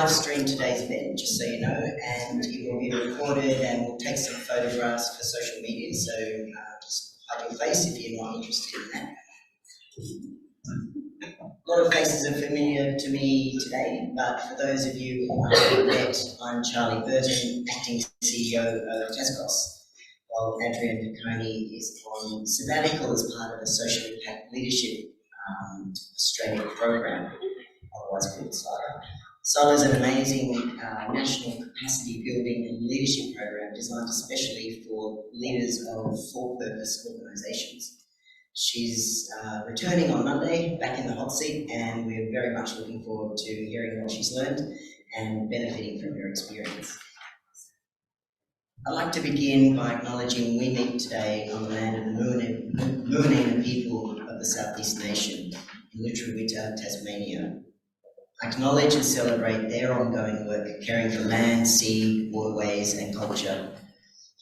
live stream today's event, just so you know, and it will be recorded and we'll take some photographs for social media, so just hide your face if you're not interested in that. A lot of faces are familiar to me today, but for those of you who I haven't met, I'm Charlie Burton, Acting CEO of TasCOSS, while Adrian Picconi is on sabbatical as part of a Social Impact Leadership Australia program, otherwise called SILA. SILA is an amazing national capacity building and leadership program designed especially for leaders of for-purpose organisations. She's returning on Monday, back in the hot seat, and we're very much looking forward to hearing what she's learned and benefiting from her experience. I'd like to begin by acknowledging we meet today on the land of the Muanina people of the Southeast Nation in Lutruwita, Tasmania. I acknowledge and celebrate their ongoing work caring for land, sea, waterways and culture,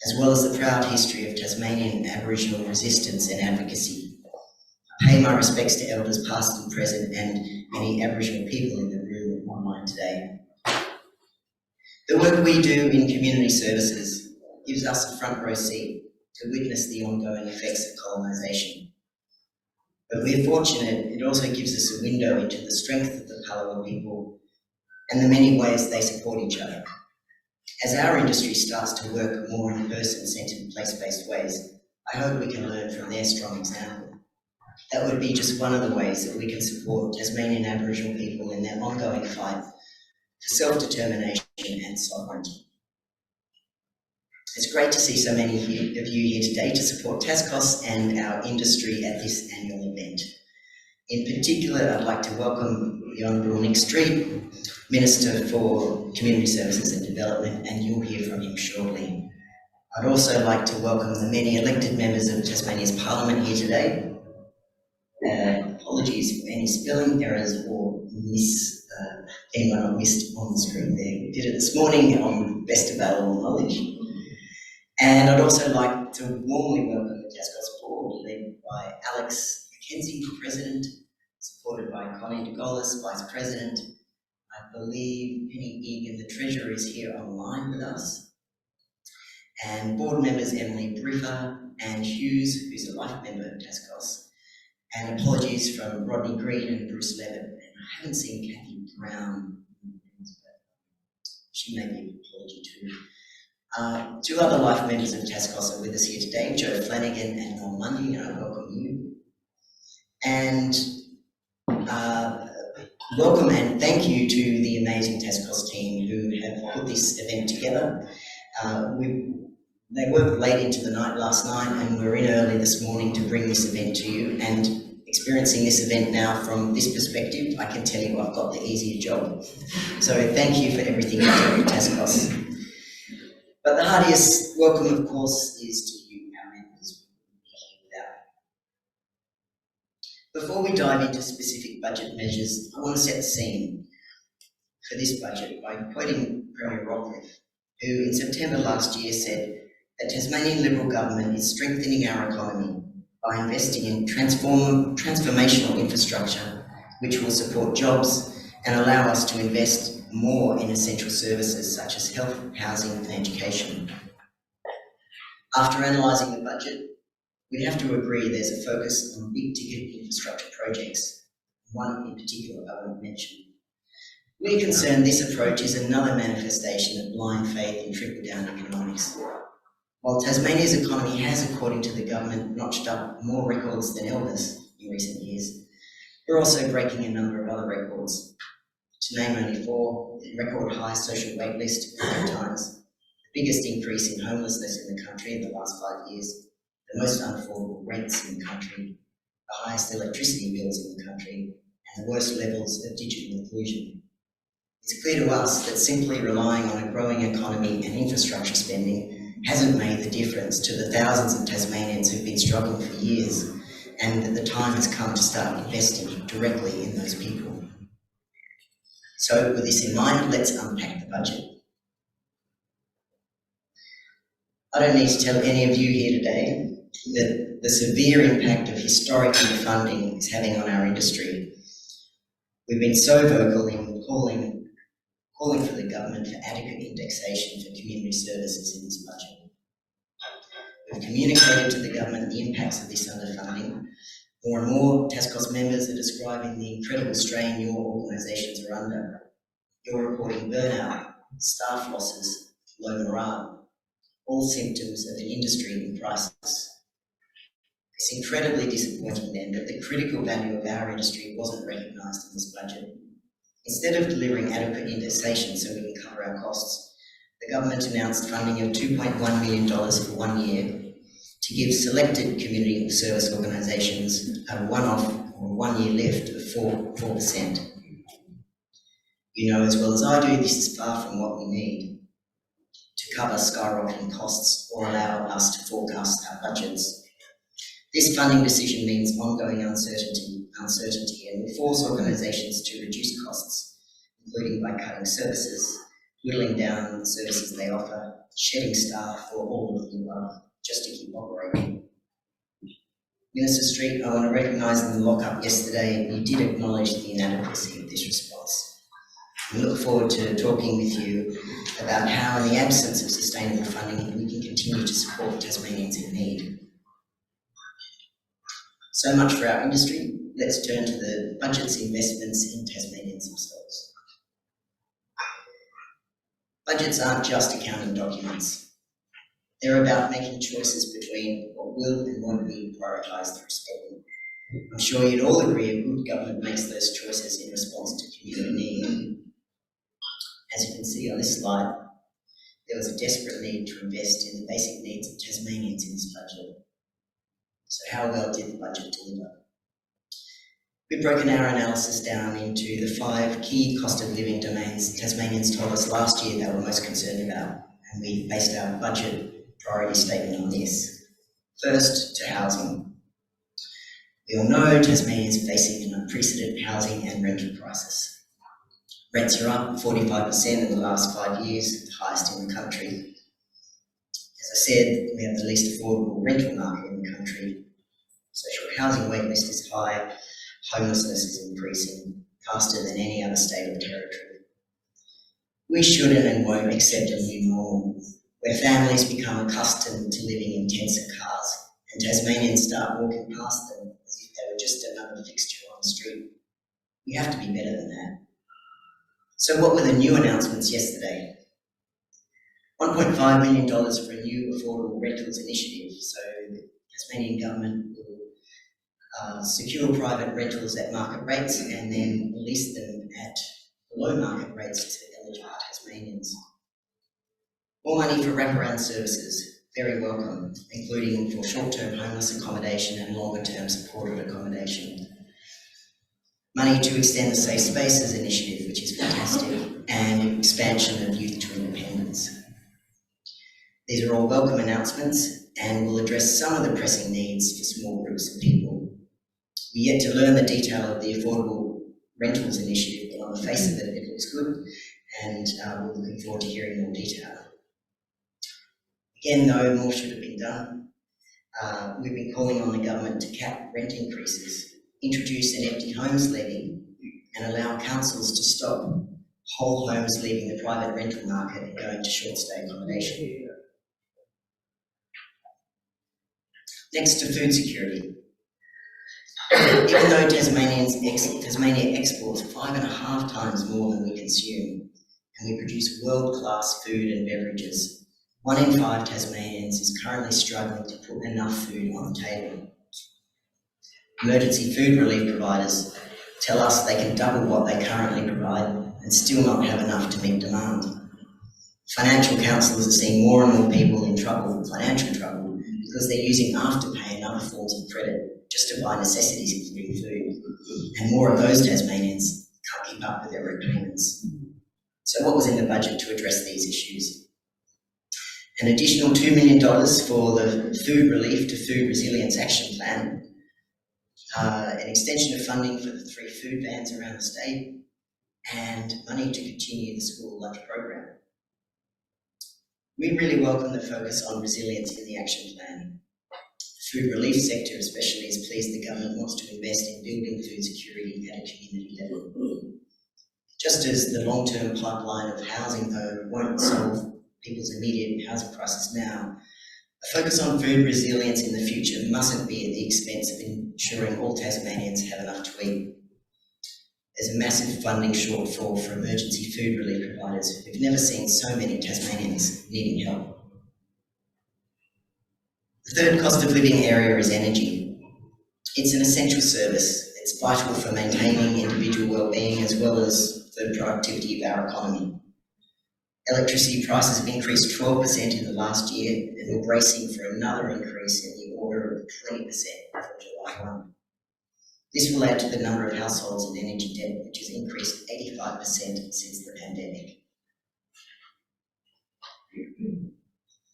as well as the proud history of Tasmanian Aboriginal resistance and advocacy. I pay my respects to elders past and present and any Aboriginal people in the room online today. The work we do in community services gives us a front row seat to witness the ongoing effects of colonisation. But we're fortunate it also gives us a window into the strength of the Palawa people and the many ways they support each other. As our industry starts to work more in person-centred, place-based ways, I hope we can learn from their strong example. That would be just one of the ways that we can support Tasmanian Aboriginal people in their ongoing fight for self-determination and sovereignty. It's great to see so many of you here today to support TasCOSS and our industry at this annual event. In particular, I'd like to welcome the Hon Nic Street, Minister for Community Services and Development, and you'll hear from him shortly. I'd also like to welcome the many elected members of Tasmania's Parliament here today. Apologies for any spelling errors or anyone I missed on the screen there. We did it this morning on best available knowledge. And I'd also like to warmly welcome the TasCOSS board, led by Alex McKenzie, President, supported by Connie DeGolis, Vice President. I believe Penny Egan, the Treasurer, is here online with us. And board members Emily Briffa and Hughes, who's a life member of TasCOSS. And apologies from Rodney Green and Bruce Levitt. And I haven't seen Kathy Brown, but she may be an apology too. Two other life members of TasCOSS are with us here today, Joe Flanagan and Noel Mundy, and I welcome you. And welcome and thank you to the amazing TasCOSS team who have put this event together. They worked late into the night last night and we're in early this morning to bring this event to you, and experiencing this event now from this perspective, I can tell you I've got the easier job. So thank you for everything you do at TasCOSS. But the heartiest welcome, of course, is to you, our members. Before we dive into specific budget measures, I want to set the scene for this budget by quoting Premier Rockcliffe, who in September last year said that Tasmanian Liberal government is strengthening our economy by investing in transformational infrastructure which will support jobs and allow us to invest more in essential services such as health, housing and education. After analysing the budget, we have to agree there's a focus on big ticket infrastructure projects, one in particular I won't mention. We're concerned this approach is another manifestation of blind faith in trickle-down economics. While Tasmania's economy has, according to the government, notched up more records than Elvis in recent years, we're also breaking a number of other records. To name only four: the record high social wait list 5 times, the biggest increase in homelessness in the country in the last 5 years, the most unaffordable rents in the country, the highest electricity bills in the country, and the worst levels of digital inclusion. It's clear to us that simply relying on a growing economy and infrastructure spending hasn't made the difference to the thousands of Tasmanians who've been struggling for years, and that the time has come to start investing directly in those people. So with this in mind, let's unpack the budget. I don't need to tell any of you here today that the severe impact of historic underfunding is having on our industry. We've been so vocal in calling calling for the government for adequate indexation for community services in this budget. We've communicated to the government the impacts of this underfunding. More and more TasCOSS members are describing the incredible strain your organisations are under. You're reporting burnout, staff losses, low morale, all symptoms of an industry in crisis. It's incredibly disappointing then that the critical value of our industry wasn't recognised in this budget. Instead of delivering adequate indexation so we can cover our costs, the government announced funding of $2.1 million for 1 year to give selected community service organisations a one-off or 1 year lift of 4%. You know as well as I do, this is far from what we need to cover skyrocketing costs or allow us to forecast our budgets. This funding decision means ongoing uncertainty and will force organisations to reduce costs, including by cutting services, whittling down the services they offer, shedding staff, or all of the above, just to keep operating. Minister Street, I want to recognise in the lock-up yesterday, you did acknowledge the inadequacy of this response. We look forward to talking with you about how, in the absence of sustainable funding, we can continue to support Tasmanians in need. So much for our industry. Let's turn to the budget's investments in Tasmanians themselves. Budgets aren't just accounting documents. They're about making choices between what will and won't be prioritised through spending. I'm sure you'd all agree a good government makes those choices in response to community need. As you can see on this slide, there was a desperate need to invest in the basic needs of Tasmanians in this budget. So how well did the budget deliver? We've broken our analysis down into the 5 key cost of living domains Tasmanians told us last year they were most concerned about, and we based our budget priority statement on this. First, to housing. We all know Tasmanians are facing an unprecedented housing and rental crisis. Rents are up 45% in the last 5 years, the highest in the country. As I said, we have the least affordable rental market in the country. Social housing waitlist is high, homelessness is increasing faster than any other state or territory. We shouldn't and won't accept a new normal, where families become accustomed to living in tents and cars, and Tasmanians start walking past them as if they were just another fixture on the street. We have to be better than that. So what were the new announcements yesterday? $1.5 million for a new affordable rentals initiative. So the Tasmanian government will secure private rentals at market rates and then release them at below market rates to eligible Tasmanians. More money for wraparound services, very welcome, including for short-term homeless accommodation and longer-term supported accommodation. Money to extend the Safe Spaces initiative, which is fantastic, and expansion of youth to independence. These are all welcome announcements and will address some of the pressing needs for small groups of people. We're yet to learn the detail of the affordable rentals initiative, but on the face of it, it looks good, and we're looking forward to hearing more detail. Again, though, more should have been done. We've been calling on the government to cap rent increases, introduce an empty homes levy, and allow councils to stop whole homes leaving the private rental market and going to short stay accommodation. Next to food security. Even though Tasmania exports 5.5 times more than we consume, and we produce world-class food and beverages, 1 in 5 Tasmanians is currently struggling to put enough food on the table. Emergency food relief providers tell us they can double what they currently provide and still not have enough to meet demand. Financial counsellors are seeing more and more people in trouble, financial trouble, because they're using afterpay and other forms of credit just to buy necessities including food. And more of those Tasmanians can't keep up with their repayments. So what was in the budget to address these issues? An additional $2 million for the Food Relief to Food Resilience Action Plan, an extension of funding for the 3 food vans around the state, and money to continue the school lunch program. We really welcome the focus on resilience in the action plan. The food relief sector especially is pleased the government wants to invest in building food security at a community level. Just as the long-term pipeline of housing, though, won't solve people's immediate housing crisis now, a focus on food resilience in the future mustn't be at the expense of ensuring all Tasmanians have enough to eat. There's a massive funding shortfall for emergency food relief providers. We've never seen so many Tasmanians needing help. The third cost of living area is energy. It's an essential service. It's vital for maintaining individual well-being as well as the productivity of our economy. Electricity prices have increased 12% in the last year, and we're bracing for another increase in the order of 20% from July 1. This will add to the number of households in energy debt, which has increased 85% since the pandemic.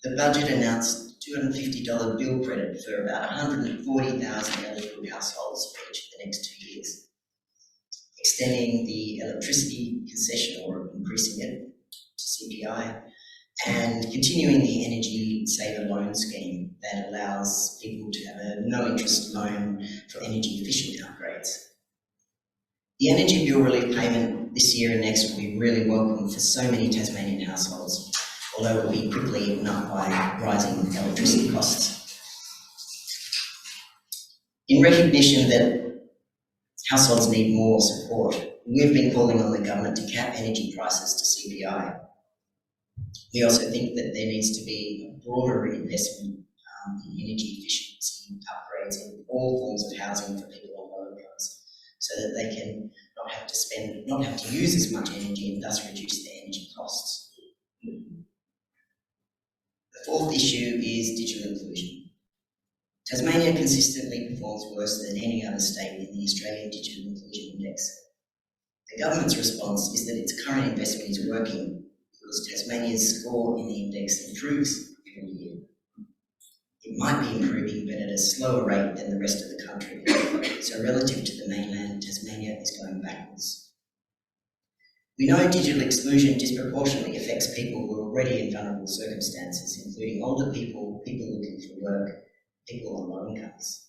The budget announced $250 bill credit for about 140,000 eligible households for each of the next 2 years, extending the electricity concession or increasing it to CPI, and continuing the energy saver loan scheme that allows people to have a no-interest loan for energy efficient upgrades. The energy bill relief payment this year and next will be really welcome for so many Tasmanian households, although it will be quickly eaten up by rising electricity costs. In recognition that households need more support, we've been calling on the government to cap energy prices to CPI. We also think that there needs to be a broader investment in energy efficiency upgrades in all forms of housing for people on low incomes, so that they can not have to use as much energy and thus reduce their energy costs. The fourth issue is digital inclusion. Tasmania consistently performs worse than any other state in the Australian Digital Inclusion Index. The government's response is that its current investment is working because Tasmania's score in the index improves every year. It might be improving, but at a slower rate than the rest of the country. So relative to the mainland, Tasmania is going backwards. We know digital exclusion disproportionately affects people who are already in vulnerable circumstances, including older people, people looking for work, people on low incomes.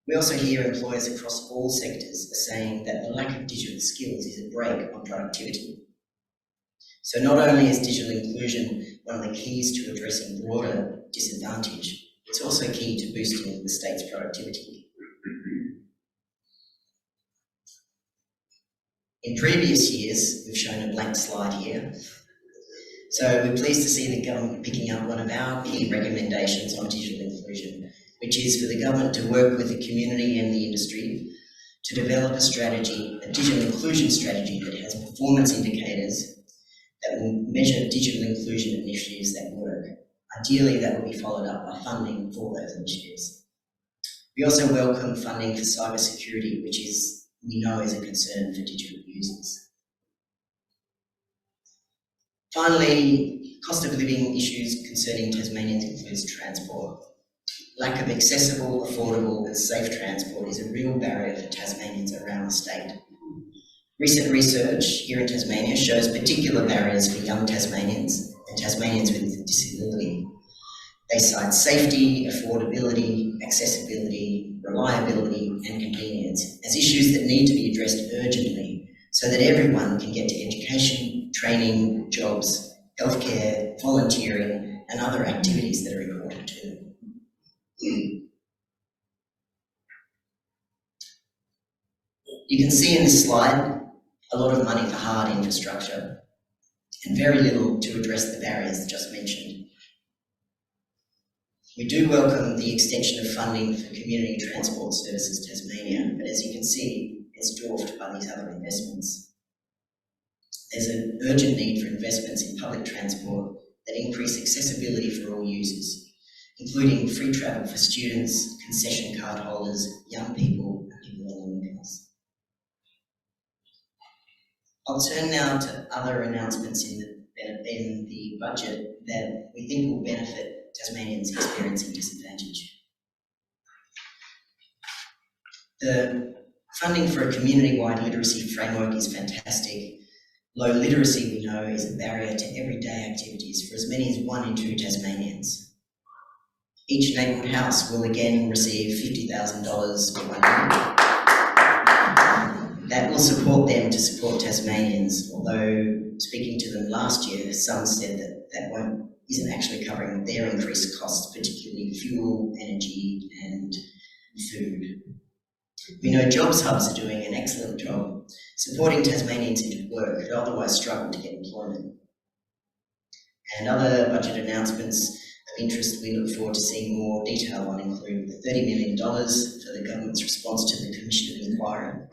We also hear employers across all sectors are saying that the lack of digital skills is a brake on productivity. So not only is digital inclusion one of the keys to addressing broader disadvantage, it's also key to boosting the state's productivity. In previous years, we've shown a blank slide here. So we're pleased to see the government picking up one of our key recommendations on digital inclusion, which is for the government to work with the community and the industry to develop a strategy, a digital inclusion strategy that has performance indicators that will measure digital inclusion initiatives that work. Ideally, that will be followed up by funding for those initiatives. We also welcome funding for cybersecurity, which we know is a concern for digital users. Finally, cost of living issues concerning Tasmanians includes transport. Lack of accessible, affordable and safe transport is a real barrier for Tasmanians around the state. Recent research here in Tasmania shows particular barriers for young Tasmanians and Tasmanians with disability. They cite safety, affordability, accessibility, reliability and convenience as issues that need to be addressed urgently so that everyone can get to education, training, jobs, healthcare, volunteering and other activities that are important to them. You can see in this slide a lot of money for hard infrastructure and very little to address the barriers just mentioned. We do welcome the extension of funding for Community Transport Services Tasmania, but as you can see, it's dwarfed by these other investments. There's an urgent need for investments in public transport that increase accessibility for all users, including free travel for students, concession card holders, young people and people on low incomes. I'll turn now to other announcements in the budget that we think will benefit Tasmanians experiencing disadvantage. The funding for a community-wide literacy framework is fantastic. Low literacy, we know, is a barrier to everyday activities for as many as 1 in 2 Tasmanians. Each neighbourhood house will again receive $50,000 for 1 year. that will support them to support Tasmanians, although speaking to them last year, some said that isn't actually covering their increased costs, particularly fuel, energy and food. We know jobs hubs are doing an excellent job supporting Tasmanians into work who otherwise struggle to get employment. And other budget announcements of interest we look forward to seeing more detail on include the $30 million for the government's response to the Commission of Inquiry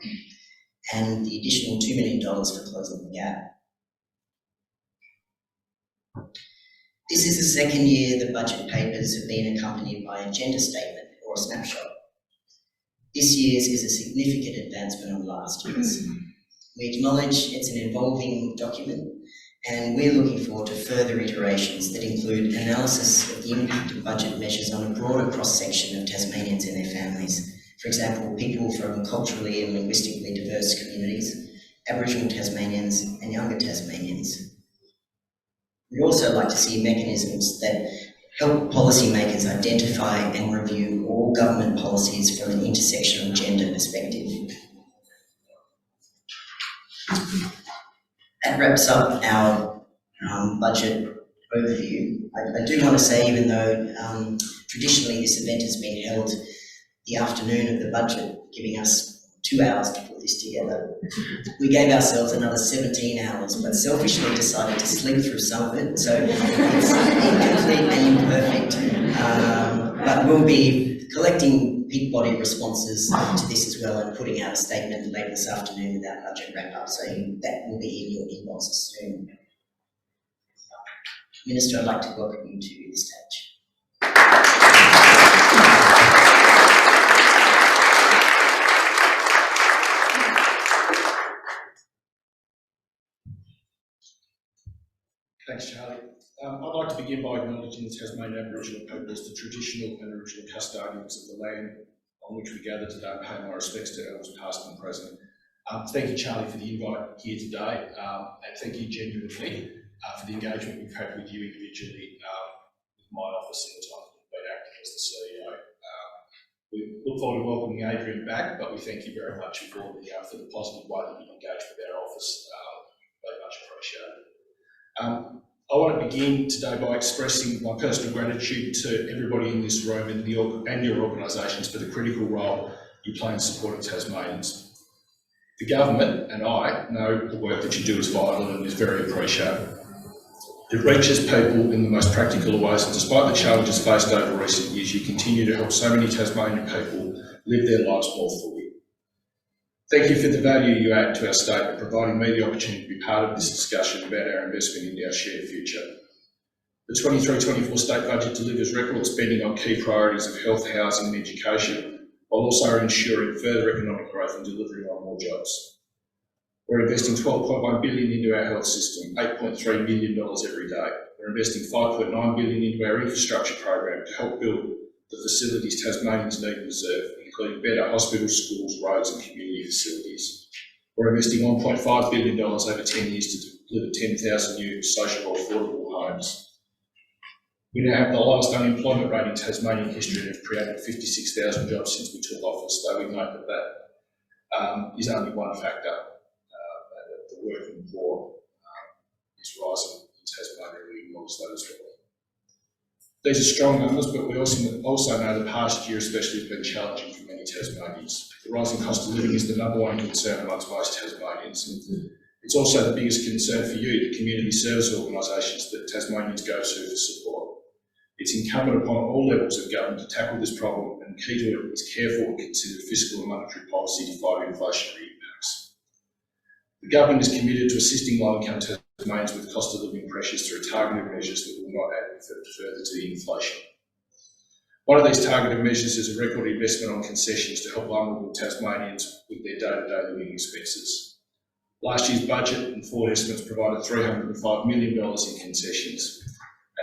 and the additional $2 million for closing the gap. This is the second year the budget papers have been accompanied by a gender statement or a snapshot. This year's is a significant advancement on last year's. We acknowledge it's an evolving document, and we're looking forward to further iterations that include analysis of the impact of budget measures on a broader cross-section of Tasmanians and their families. For example, people from culturally and linguistically diverse communities, Aboriginal Tasmanians and younger Tasmanians. We'd also like to see mechanisms that help policymakers identify and review all government policies from an intersectional gender perspective. That wraps up our budget overview. I do want to say, even though traditionally this event has been held the afternoon of the budget, giving us 2 hours to put this together, we gave ourselves another 17 hours, but selfishly decided to sleep through some of it, so it's incomplete and imperfect. But we'll be collecting peak body responses to this as well and putting out a statement later this afternoon with our budget wrap-up, so that will be in your inboxes soon. Minister, I'd like to welcome you to the stage. Thanks, Charlie. I'd like to begin by acknowledging the Tasmanian Aboriginal people as the traditional and original custodians of the land on which we gather today and pay my respects to elders past and present. Thank you, Charlie, for the invite here today, and thank you genuinely for the engagement we've had with you individually with my office in the time that I've been acting as the CEO. We look forward to welcoming Adrian back, but we thank you very much for the positive way that you've engaged with our office. Very much appreciated. I want to begin today by expressing my personal gratitude to everybody in this room and your organisations for the critical role you play in supporting Tasmanians. The government and I know the work that you do is vital and is very appreciated. It reaches people in the most practical ways, and despite the challenges faced over recent years, you continue to help so many Tasmanian people live their lives more fully. Thank you for the value you add to our state and providing me the opportunity to be part of this discussion about our investment in our shared future. The 23-24 state budget delivers record spending on key priorities of health, housing and education, while also ensuring further economic growth and delivering on more jobs. We're investing $12.1 billion into our health system, $8.3 million every day. We're investing $5.9 billion into our infrastructure program to help build the facilities Tasmanians need and deserve, including better hospitals, schools, roads and community facilities. We're investing $1.5 billion over 10 years to deliver 10,000 new social or affordable homes. We now have the lowest unemployment rate in Tasmanian history and have created 56,000 jobs since we took office, though we note that is only one factor. The working poor is rising in Tasmania, we acknowledge that as well. These are strong numbers, but we also know the past year especially has been challenging for many Tasmanians. The rising cost of living is the number one concern amongst most Tasmanians. And it's also the biggest concern for you, the community service organisations that Tasmanians go to for support. It's incumbent upon all levels of government to tackle this problem, and key to it is careful and considered fiscal and monetary policy to fight inflationary impacts. The government is committed to assisting low-income Tasmanians with cost of living pressures through targeted measures that will not add further to the inflation. One of these targeted measures is a record investment on concessions to help vulnerable Tasmanians with their day-to-day living expenses. Last year's budget and forward estimates provided $305 million in concessions,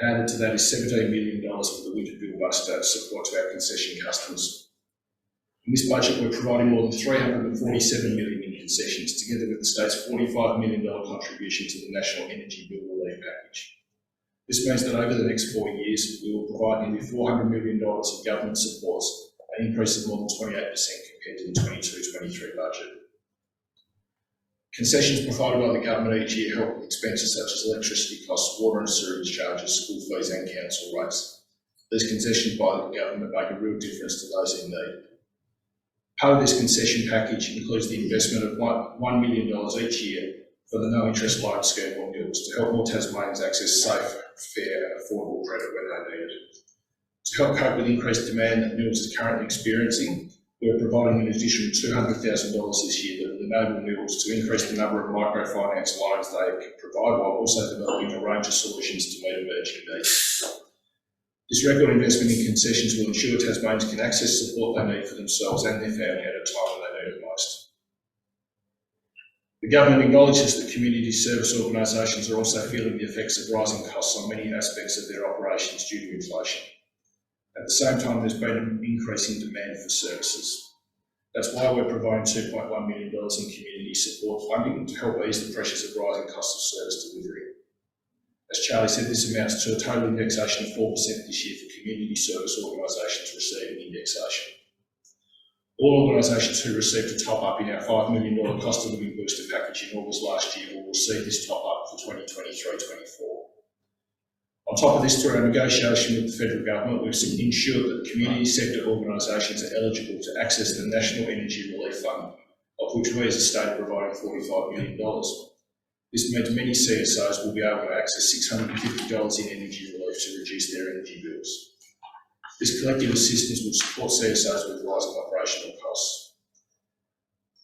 and added to that is $17 million for the winter bill buster support to our concession customers. In this budget, we're providing more than $347 million in concessions, together with the state's $45 million contribution to the National Energy Bill Relief Package. This means that over the next 4 years, we will provide nearly $400 million in government supports, an increase of more than 28% compared to the 22-23 budget. Concessions provided by the government each year help with expenses such as electricity costs, water and sewage charges, school fees and council rates. These concessions by the government make a real difference to those in need. Part of this concession package includes the investment of $1 million each year for the no interest loan scheme or NILS to help more Tasmanians access safe, fair and affordable credit when they need it. To help cope with increased demand that NILS is currently experiencing, we're providing an additional $200,000 this year that will enable NILS to increase the number of microfinance loans they can provide while also developing a range of solutions to meet emerging needs. This record investment in concessions will ensure Tasmanians can access support they need for themselves and their family at a time when they need it most. The government acknowledges that community service organisations are also feeling the effects of rising costs on many aspects of their operations due to inflation. At the same time, there's been an increase in demand for services. That's why we're providing $2.1 million in community support funding to help ease the pressures of rising costs of service delivery. As Charlie said, this amounts to a total indexation of 4% this year for community service organisations receiving indexation. All organisations who received a top-up in our $5 million cost of living booster package in August last year will receive this top-up for 2023-24. On top of this, through our negotiation with the federal government, we've ensured that community sector organisations are eligible to access the National Energy Relief Fund, of which we as a state are providing $45 million. This means many CSOs will be able to access $650 in energy relief to reduce their energy bills. This collective assistance will support CSOs with rising operational costs.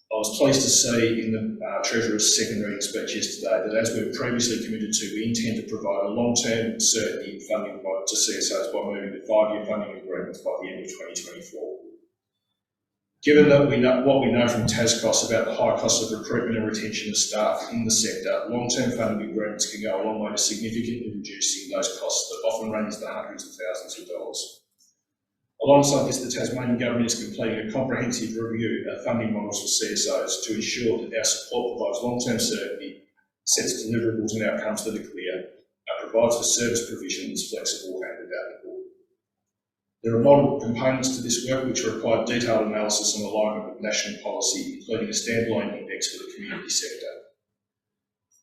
I was pleased to see in the Treasurer's secondary speech yesterday that, as we previously committed to, we intend to provide a long-term certainty in funding to CSOs by moving to 5-year funding agreements by the end of 2024. Given that what we know from TasCOSS about the high cost of recruitment and retention of staff in the sector, long-term funding agreements can go a long way to significantly reducing those costs that often run into the hundreds of thousands of dollars. Alongside this, the Tasmanian Government is completing a comprehensive review of funding models for CSOs to ensure that our support provides long-term certainty, sets deliverables and outcomes that are clear, and provides for service provision that's flexible and adaptable. There are multiple components to this work which require detailed analysis and alignment with national policy, including a standalone index for the community sector.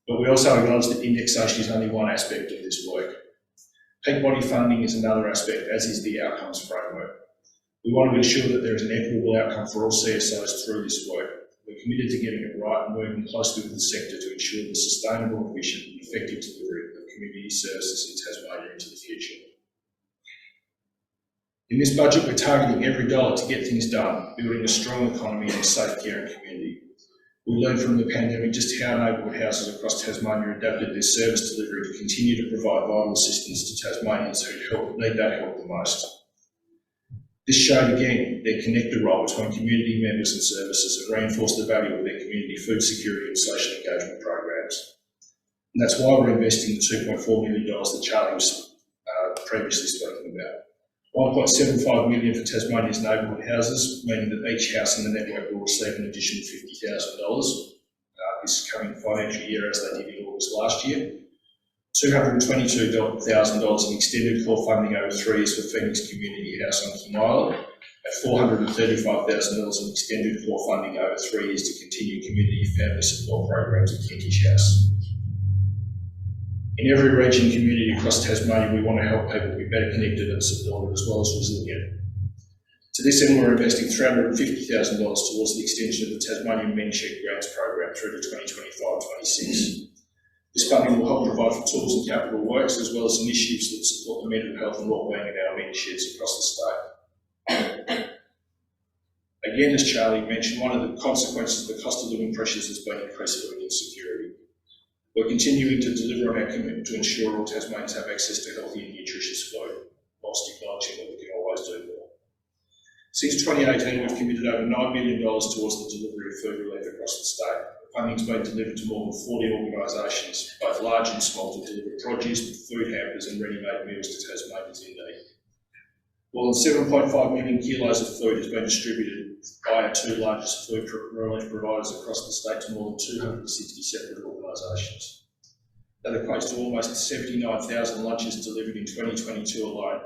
But we also acknowledge that indexation is only one aspect of this work. Peak body funding is another aspect, as is the outcomes framework. We want to ensure that there is an equitable outcome for all CSOs through this work. We're committed to getting it right and working closely with the sector to ensure the sustainable, efficient and effective delivery of community services in Tasmania into the future. In this budget, we're targeting every dollar to get things done, building a strong economy and a safe, caring community. We learned from the pandemic just how neighbourhood houses across Tasmania adapted their service delivery to continue to provide vital assistance to Tasmanians who need that help the most. This showed again their connector role between community members and services and reinforced the value of their community food security and social engagement programs. And that's why we're investing the $2.4 million that Charlie was previously speaking about. $1.75 million for Tasmania's neighbourhood houses, meaning that each house in the network will receive an additional $50,000 this coming financial year as they did in August last year. $222,000 in extended core funding over 3 years for Phoenix Community House on King Island, and $435,000 in extended core funding over 3 years to continue community family support programs at Kentish House. In every region and community across Tasmania, we want to help people be better connected and supported as well as resilient. To this end, we're investing $350,000 towards the extension of the Tasmanian Mentorship Grants program through to 2025-26. This funding will help provide for tools and capital works as well as initiatives that support the mental health and wellbeing of our mentorships across the state. Again, as Charlie mentioned, one of the consequences of the cost of living pressures has been increased food insecurity. We're continuing to deliver on our commitment to ensure all Tasmanians have access to healthy and nutritious food, whilst acknowledging that we can always do more. Since 2018, we've committed over $9 million towards the delivery of food relief across the state. The funding's been delivered to more than 40 organisations, both large and small, to deliver produce, food hampers and ready-made meals to Tasmanians in need. More than 7.5 million kilos of food has been distributed by our 2 largest food relief providers across the state to more than 260 separate organisations. That equates to almost 79,000 lunches delivered in 2022 alone,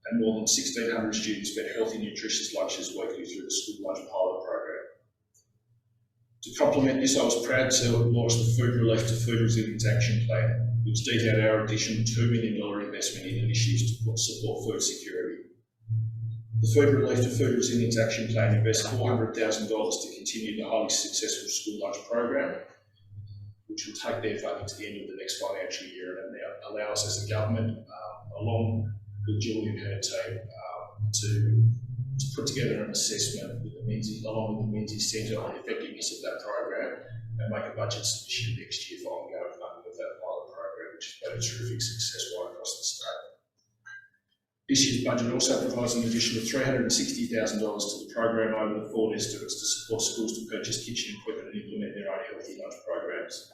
and more than 1,600 students get healthy, nutritious lunches weekly through the School Lunch Pilot program. To complement this, I was proud to launch the Food Relief to Food Resilience Action Plan, which detailed our additional $2 million investment in initiatives to support food security. The Food Relief to Food Resilience Action Plan invests $400,000 to continue the highly successful school lunch program, which will take their funding to the end of the next financial year and allow us as a government, along with Julie and her team, to put together an assessment with the Menzies, along with the Menzies Centre on the effectiveness of that program and make a budget submission next year for ongoing funding of that pilot program, which has been a terrific success right across the state. This year's budget also provides an additional $360,000 to the program over the forward estimates to support schools to purchase kitchen equipment and implement their own healthy lunch programs.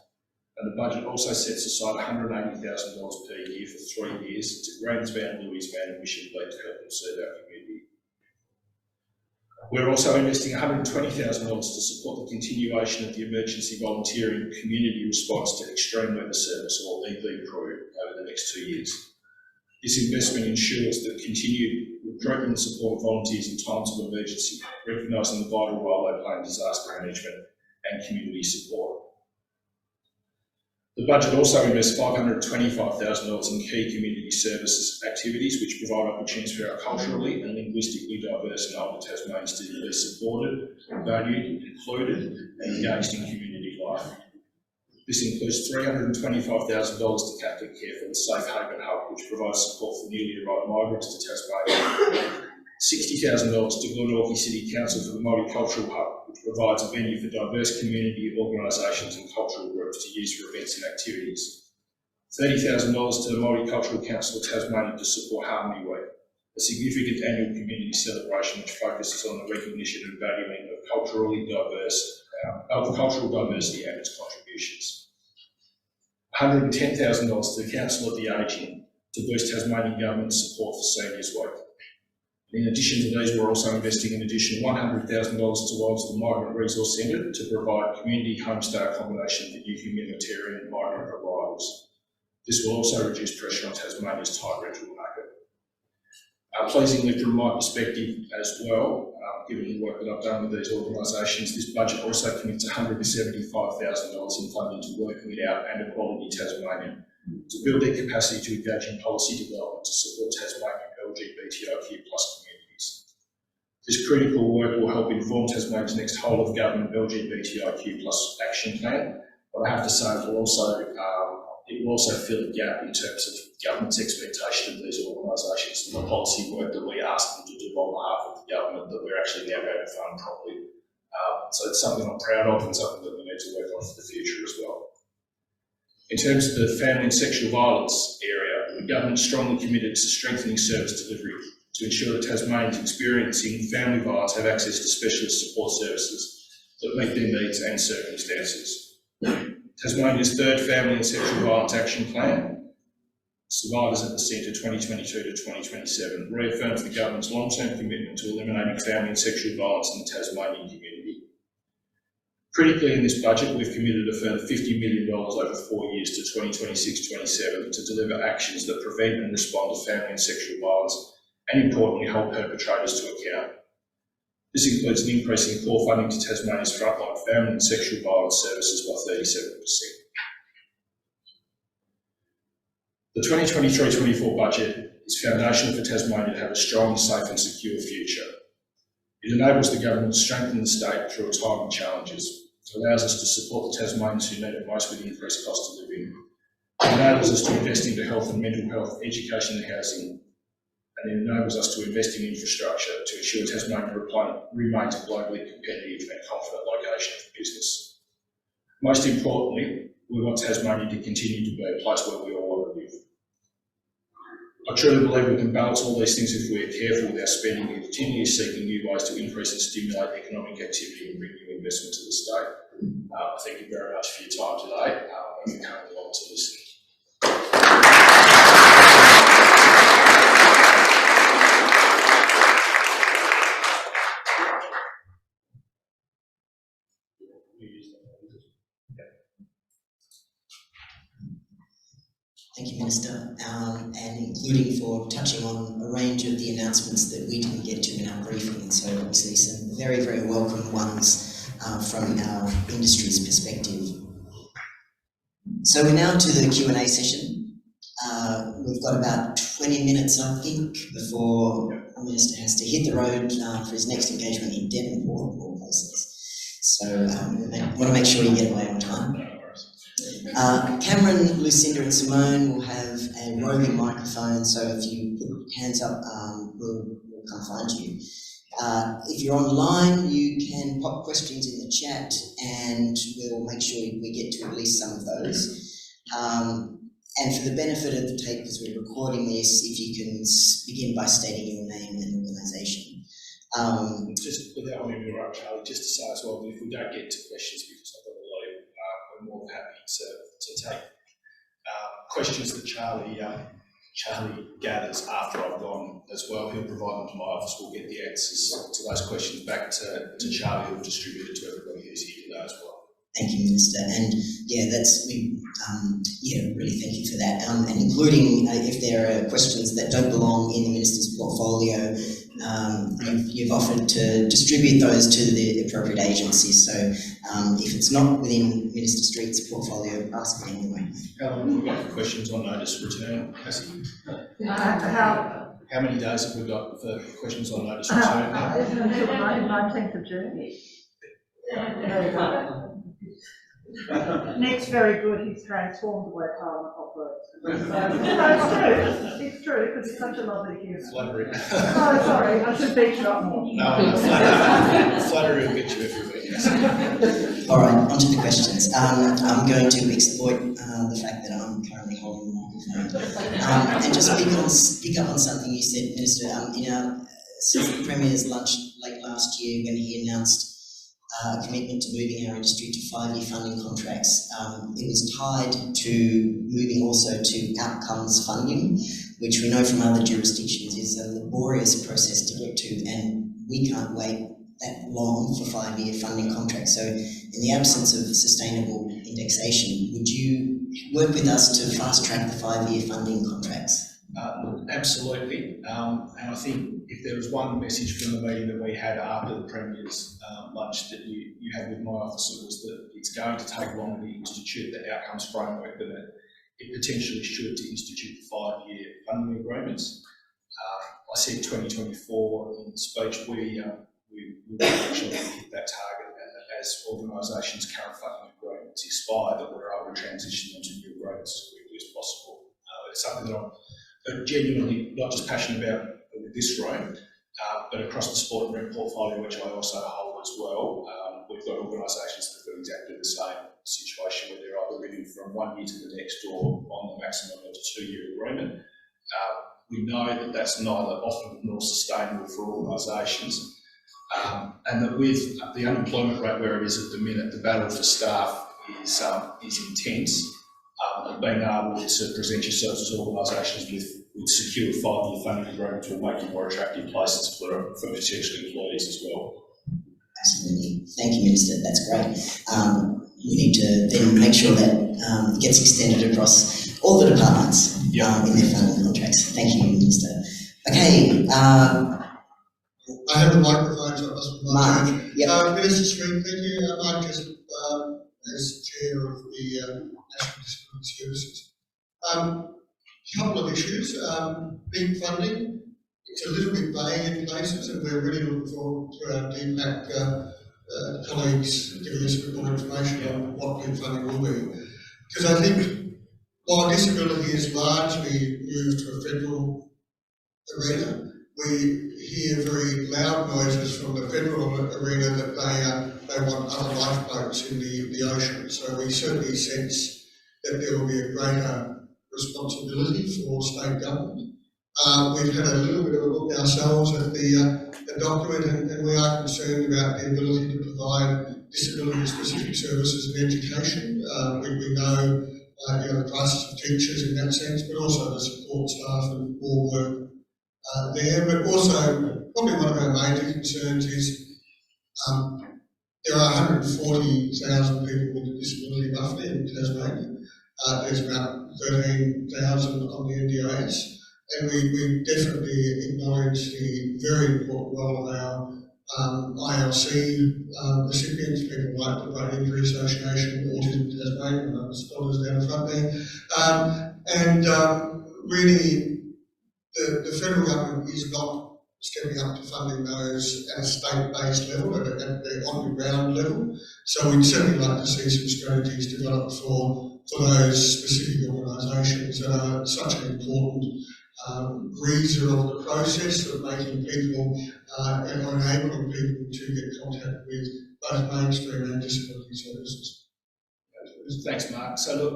And the budget also sets aside $180,000 per year for 3 years to Grahamsbound, Louisbound and Mission Bay to help them serve our community. We're also investing $120,000 to support the continuation of the emergency volunteering community response to extreme weather service, or EV crew, over the next 2 years. This investment ensures that continued recruitment and support of volunteers in times of emergency, recognising the vital role they play in disaster management and community support. The budget also invests $525,000 in key community services activities which provide opportunities for our culturally and linguistically diverse and older Tasmanians to be supported, valued, included and engaged in community life. This includes $325,000 to Catholic Care for the Safe Haven Hub, which provides support for newly arrived migrants to Tasmania. $60,000 to Glenorchy City Council for the Multicultural Hub, which provides a venue for diverse community organisations and cultural groups to use for events and activities. $30,000 to the Multicultural Council of Tasmania to support Harmony Week, a significant annual community celebration which focuses on the recognition and valuing of cultural diversity and its contributions. $110,000 to the Council of the Ageing to boost Tasmanian Government's support for Seniors Week. In addition to these, we're also investing an additional $100,000 towards the Migrant Resource Centre to provide community homestay accommodation for new humanitarian migrant arrivals. This will also reduce pressure on Tasmania's tight rental market. Pleasingly, from my perspective as well, given the work that I've done with these organisations, this budget also commits $175,000 in funding to Working It Out and Equality Tasmania to build their capacity to engage in policy development to support Tasmanian LGBTIQ+ communities. This critical work will help inform Tasmania's next whole of government LGBTIQ+ action plan, but I have to say it will also fill a gap in terms of government's expectation of these organisations and the policy work that we ask them to do on behalf of the government that we're actually now going to fund properly. So it's something I'm proud of and something that we need to work on for the future as well. In terms of the family and sexual violence area, the government is strongly committed to strengthening service delivery to ensure that Tasmanians experiencing family violence have access to specialist support services that meet their needs and circumstances. Tasmania's third Family and Sexual Violence Action Plan, Survivors at the Centre 2022 to 2027, reaffirms the government's long-term commitment to eliminating family and sexual violence in the Tasmanian community. Critically, in this budget, we've committed a further $50 million over 4 years to 2026-27 to deliver actions that prevent and respond to family and sexual violence and, importantly, hold perpetrators to account. This includes an increase in core funding to Tasmania's frontline family and sexual violence services by 37%. The 2023-24 budget is foundational for Tasmania to have a strong, safe and secure future. It enables the government to strengthen the state through a time of challenges. It allows us to support the Tasmanians who need it most with the increased cost of living. It enables us to invest into health and mental health, education and housing. And it enables us to invest in infrastructure to ensure Tasmania remains a globally competitive and confident location for business. Most importantly, we want Tasmania to continue to be a place where we all want to live. I truly believe we can balance all these things if we are careful with our spending and continue seeking new ways to increase and stimulate economic activity and bring new investment to the state. Thank you very much for your time today and for coming along to listen. Thank you, Minister, and including for touching on a range of the announcements that we didn't get to in our briefing. So obviously some very, very welcome ones from our industry's perspective. So we're now to the Q&A session. We've got about 20 minutes, I think, before the Minister has to hit the road for his next engagement in Devonport, of all places. So want to make sure you get away on time. Cameron, Lucinda and Simone will have a roving microphone, so if you put your hands up, we'll come find you. If you're online, you can pop questions in the chat and we'll make sure we get to at least some of those. And for the benefit of the tape, because we're recording this, if you can begin by stating your name and organisation. Just without wanting to interrupt, Charlie, just to say as well, that if we don't get to questions, because I've got a lot of, we're more than happy to take questions that Charlie gathers after I've gone as well. He'll provide them to my office. We'll get the answers to those questions back to Charlie, who'll distribute it to everybody who's here today as well. Thank you, Minister. And really thank you for that. And including if there are questions that don't belong in the Minister's portfolio, you've offered to distribute those to the appropriate agencies. So if it's not within Minister Street's portfolio, ask it anyway. How long have we got for questions on notice return, Cassie? How many days have we got for questions on notice return? Until the 19th of June. Nick's very good. He's transformed the way Parliament operates. No, it's true because it's such a lovely gift. Flattery. Oh, sorry, I should beat you up more. No, flattery will get you everywhere. Yes. All right, on to the questions. I'm going to exploit the fact that I'm currently holding the microphone and just pick up on something you said, Minister. Since the Premier's lunch late last year when he announced a commitment to moving our industry to 5-year funding contracts, it was tied to moving also to outcomes funding, which we know from other jurisdictions is a laborious process to get to, and we can't wait that long for 5-year funding contracts. So in the absence of sustainable indexation, would you work with us to fast track the 5-year funding contracts? Absolutely, and I think if there was one message from the meeting that we had after the Premier's lunch that you had with my officer was that it's going to take longer to institute the outcomes framework than it potentially should to institute the 5-year funding agreements. I said 2024 in the speech. We will actually hit that target as organisations' current funding agreements expire, that we're able to transition them to new agreements as quickly as possible. It's something that I'm genuinely not just passionate about with this room, but across the sport and rec portfolio, which I also hold as well. We've got organisations that have got exactly the same situation where they're either living from 1 year to the next or on the maximum of a 2-year agreement. We know that that's neither often nor sustainable for organisations, and that with the unemployment rate where it is at the minute, the battle for staff is intense. And being able to present yourselves as organisations with secure 5-year funding agreements will make you more attractive places for potential employees as well. Absolutely. Thank you, Minister. That's great. We need to then make sure that it gets extended across all the departments in their funding contracts. Thank you, Minister. Okay. I have a microphone, so I must be Mark. Yep. Minister Street, thank you. I'd like just, as Chair of the National Disability Services, a couple of issues. Big funding, it's a little bit vague in places, and we're really looking forward to our DPAC colleagues giving us a bit more information on what big funding will be. Because I think while disability is largely moved to a federal arena, we hear very loud noises from the federal arena that they want other lifeboats in the ocean. So we certainly sense that there will be a greater responsibility for state government. We've had a little bit of a look ourselves at the document, and we are concerned about the ability to provide disability-specific services and education. We know the crisis of teachers in that sense, but also the support staff and more work there. But also, probably one of our major concerns is there are 140,000 people with a disability roughly in Tasmania. There's about 13,000 on the NDIS, and we definitely acknowledge the very important role of our ILC recipients, people like the Brain Injury Association, Autism Tasmania, scholars down the front there. Really, the federal government is not stepping up to funding those at a state-based level, at the on-the-ground level. So we'd certainly like to see some strategies developed for those specific organisations that are such an important reason of the process of making people and enabling people to get contact with both mainstream and disability services. Thanks, Mark. So look,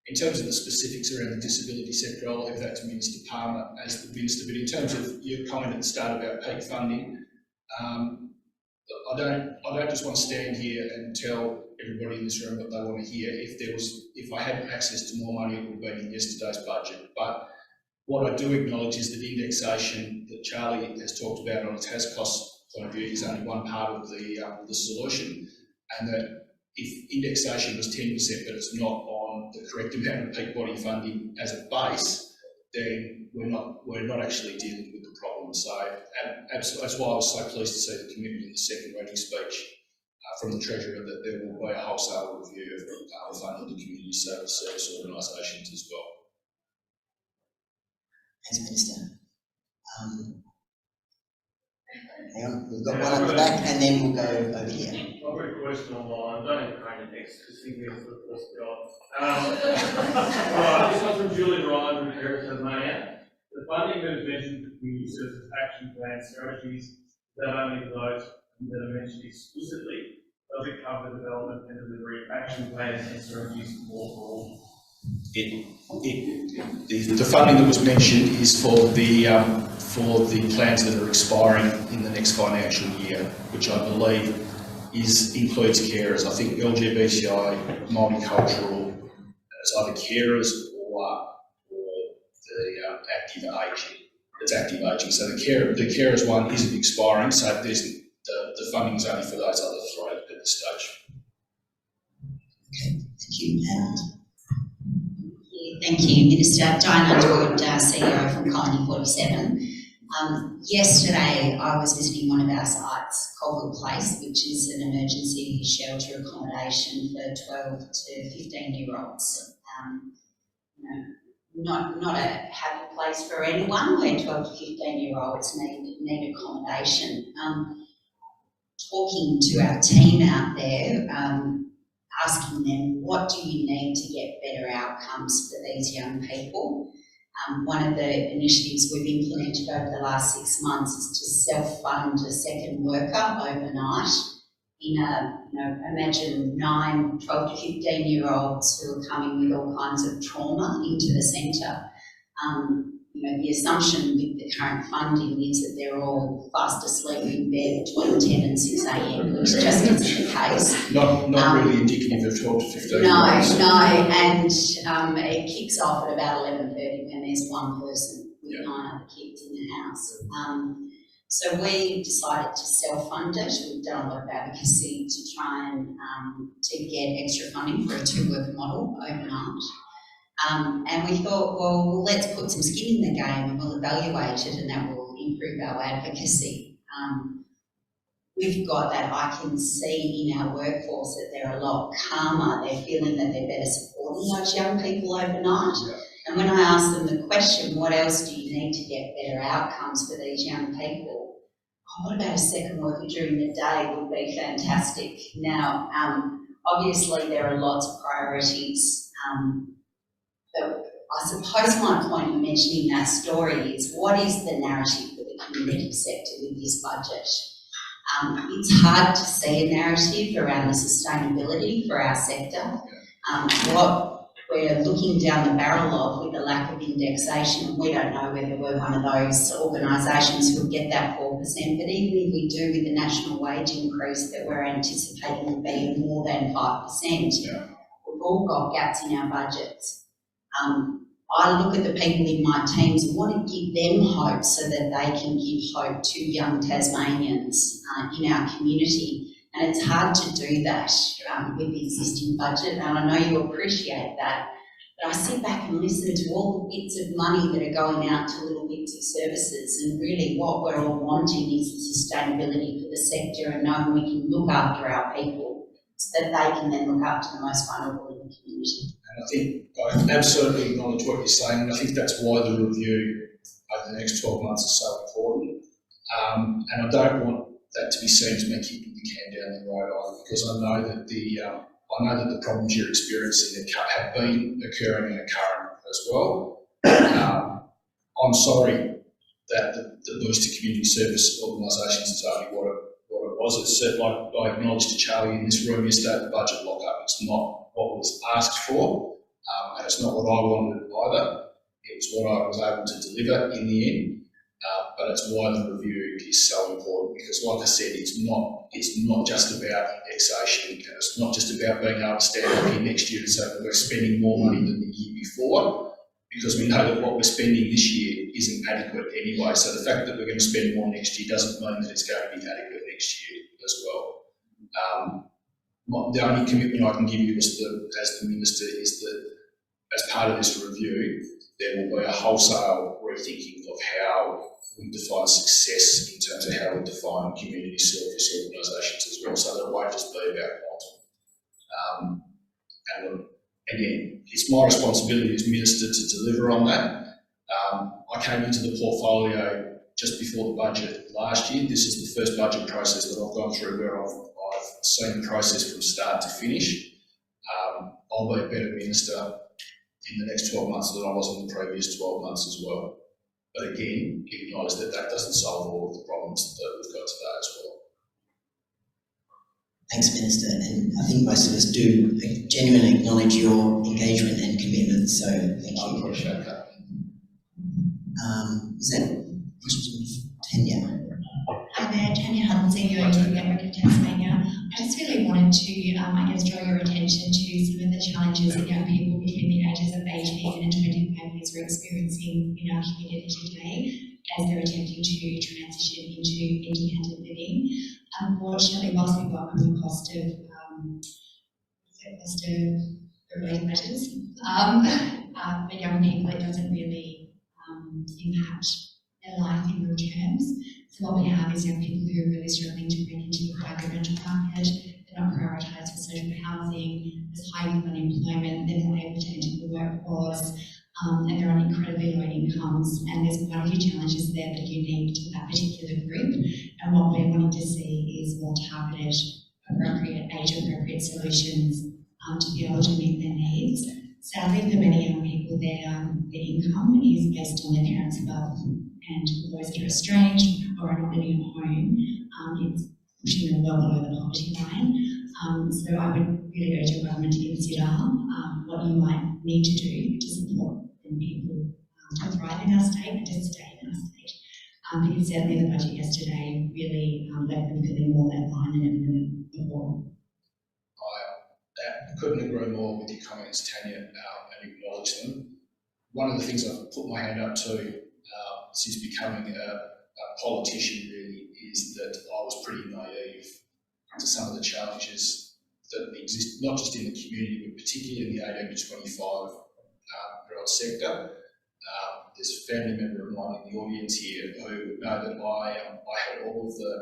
in terms of the specifics around the disability sector, I'll leave that to Minister Palmer as the Minister, but in terms of your comment at the start about peak funding, I don't just want to stand here and tell everybody in this room what they want to hear. If I had access to more money, it would have been in yesterday's budget. But what I do acknowledge is that indexation that Charlie has talked about on a TasCOSS point of view is only one part of the solution, and that if indexation was 10% but it's not on the correct amount of peak body funding as a base, then we're not actually dealing with the problem. So absolutely, that's why I was so pleased to see the commitment in the second reading speech from the Treasurer that there will be a wholesale review of funding to community service organisations as well. Thanks, Minister. Hang on, we've got one at the back and then we'll go over here. I've got a question online. Don't have Hon Nic Street MP for the first job. This one's from Julie Ryan from Tasmania. The funding that is mentioned for community services action plan strategies, is that only for those that are mentioned explicitly? Does it cover the development and delivery of action plans and strategies more for all? The funding that was mentioned is for the plans that are expiring in the next financial year, which I believe includes carers. I think LGBTI, multicultural, it's either carers or the active aging. It's active aging. So the carers one isn't expiring, so the funding is only for those other three at this stage. Okay, thank you. And thank you, Minister. Diane Underwood, CEO from Colony 47. Yesterday, I was visiting one of our sites, Colville Place, which is an emergency shelter accommodation for 12 to 15-year-olds. Not a happy place for anyone where 12 to 15-year-olds need accommodation. Talking to our team out there, asking them, what do you need to get better outcomes for these young people? One of the initiatives we've implemented over the last 6 months is to self-fund a second worker overnight imagine 9, 12 to 15-year-olds who are coming with all kinds of trauma into the centre. The assumption with the current funding is that they're all fast asleep in bed between 10 and 6 a.m, which just isn't the case. Not really indicative of 12 to 15. No, and it kicks off at about 11:30 when there's one person with 9 other kids in the house. So we decided to self-fund it. We've done a lot of advocacy to try and to get extra funding for a 2-worker model overnight. And we thought, well, let's put some skin in the game and we'll evaluate it, and that will improve our advocacy. We've got that. I can see in our workforce that they're a lot calmer. They're feeling that they're better supporting those young people overnight. Yeah. And when I ask them the question, what else do you need to get better outcomes for these young people? Oh, what about a second worker during the day would be fantastic. Now, obviously there are lots of priorities. But I suppose my point in mentioning that story is, what is the narrative for the community sector with this budget? It's hard to see a narrative around the sustainability for our sector. What we're looking down the barrel of with the lack of indexation, we don't know whether we're one of those organisations who will get that 4%, but even if we do with the national wage increase that we're anticipating will be more than 5%, we've all got gaps in our budgets. I look at the people in my teams and want to give them hope so that they can give hope to young Tasmanians in our community. And it's hard to do that with the existing budget, and I know you appreciate that. But I sit back and listen to all the bits of money that are going out to little bits of services, and really what we're all wanting is the sustainability for the sector and knowing we can look after our people so that they can then look after the most vulnerable in the community. And I think I absolutely acknowledge what you're saying, and I think that's why the review over the next 12 months is so important. And I don't want that to be seen as me kicking the can down the road either, because I know that the problems you're experiencing have been occurring and are current as well. I'm sorry that the boost to community service organisations is only what it was. It's certainly, like I acknowledged to Charlie in this room yesterday, the budget lock-up. It's not what was asked for, and it's not what I wanted either. It was what I was able to deliver in the end. But it's why the review is so important, because like I said, it's not just about indexation, and it's not just about being able to stand up here next year and say that we're spending more money than the year before, because we know that what we're spending this year isn't adequate anyway. So the fact that we're going to spend more next year doesn't mean that it's going to be adequate next year as well. The only commitment I can give you as the Minister is that as part of this review, there will be a wholesale rethinking of how we define success in terms of how we define community service organisations as well, so that it won't just be about quantum. And again, it's my responsibility as Minister to deliver on that. I came into the portfolio just before the budget last year. This is the first budget process that I've gone through where I've seen the process from start to finish. I'll be a better Minister in the next 12 months than I was in the previous 12 months as well. But again, acknowledge that doesn't solve all of the problems that we've got today as well. Thanks, Minister. And I think most of us do genuinely acknowledge your engagement and commitment, so thank you. I appreciate that. Is that question Tanya? Hi there, Tanya Hon, CEO of the Network of Tasmania. I just really wanted to, draw your attention to some of the challenges that young people between the ages of 18 and 25 years are experiencing in our community today as they're attempting to transition into independent living. Unfortunately, whilst we welcome the cost of related matters, for young people it doesn't really impact their life in real terms. So what we have is young people who are really struggling to break into the private rental market. They're not prioritised for social housing, there's high youth unemployment, they're not able to enter the workforce, and they're on incredibly low incomes, and there's quite a few challenges there that are unique to that particular group. And what we're wanting to see is more targeted, appropriate, age-appropriate solutions to be able to meet their needs. Sadly, for many young people, their income is based on their parents' wealth, and for those that are estranged or are not living at home, it's pushing them well below the poverty line. So I would really urge your government to consider what you might need to do to support young people to thrive in our state and to stay in our state. Because certainly the budget yesterday really left them feeling more left behind than ever before. I couldn't agree more with your comments, Tanya, and acknowledge them. One of the things I've put my hand up to since becoming a politician really is that I was pretty naive to some of the challenges that exist, not just in the community, but particularly in the 18 to 25-year-old sector. There's a family member of mine in the audience here who know that I had all of the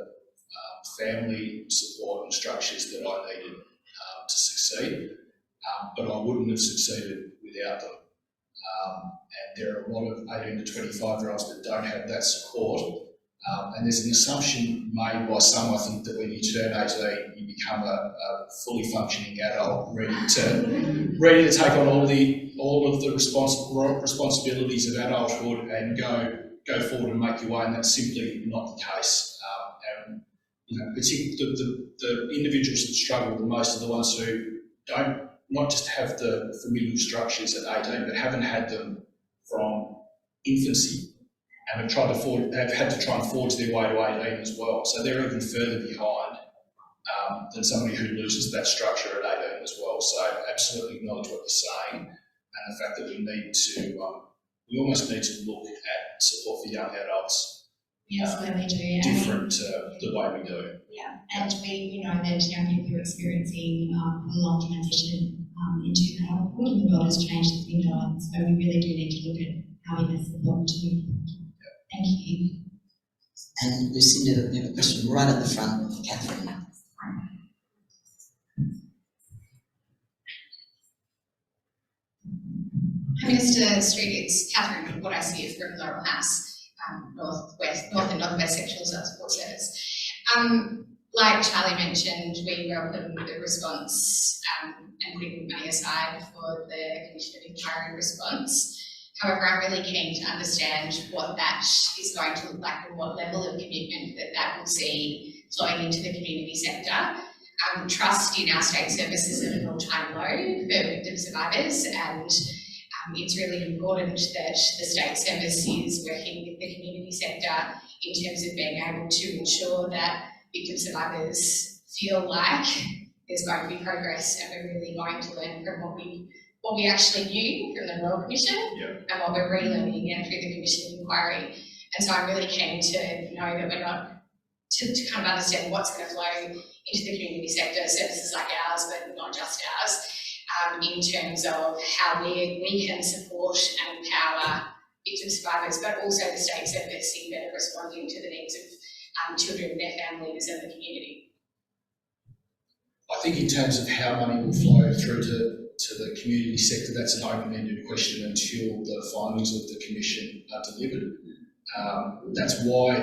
family support and structures that I needed to succeed, but I wouldn't have succeeded without them. And there are a lot of 18 to 25-year-olds that don't have that support. And there's an assumption made by some, I think, that when you turn 18, you become a fully functioning adult, ready to take on all of the responsibilities of adulthood and go forward and make your way. And that's simply not the case. And particularly the individuals that struggle the most are the ones who don't not just have the familial structures at 18, but haven't had them from infancy. And have had to try and forge their way to 18 as well. So they're even further behind than somebody who loses that structure at 18 as well. So absolutely acknowledge what you're saying, and the fact that we almost need to look at support for young adults. Yes, we do. Different the way we do. Yeah, and we know that young people are experiencing a long transition into that. Unfortunately, the world has changed as we know it, so we really do need to look at how we best support to move forward. Thank you. And Lucinda, we have a question right at the front, Catherine. Hon Nic Street, it's Catherine, what I see is from Laurel House, north and northwest sexual assault support service. Like Charlie mentioned, we welcome the response and putting money aside for the Commission of Inquiry response. However, I'm really keen to understand what that is going to look like and what level of commitment that will see flowing into the community sector. Trust in our state services is at an all-time low for victim survivors, and it's really important that the state service is working with the community sector in terms of being able to ensure that victim survivors feel like there's going to be progress and we're really going to learn from what we actually knew from the Royal Commission and what we're relearning again through the Commission of Inquiry. And so I'm really keen to know that we're not, to kind of understand what's going to flow into the community sector, services like ours, but not just ours, in terms of how we can support and empower victim survivors, but also the state service in better responding to the needs of children, their families and the community. I think in terms of how money will flow through to the community sector, that's an open-ended question until the findings of the Commission are delivered. That's why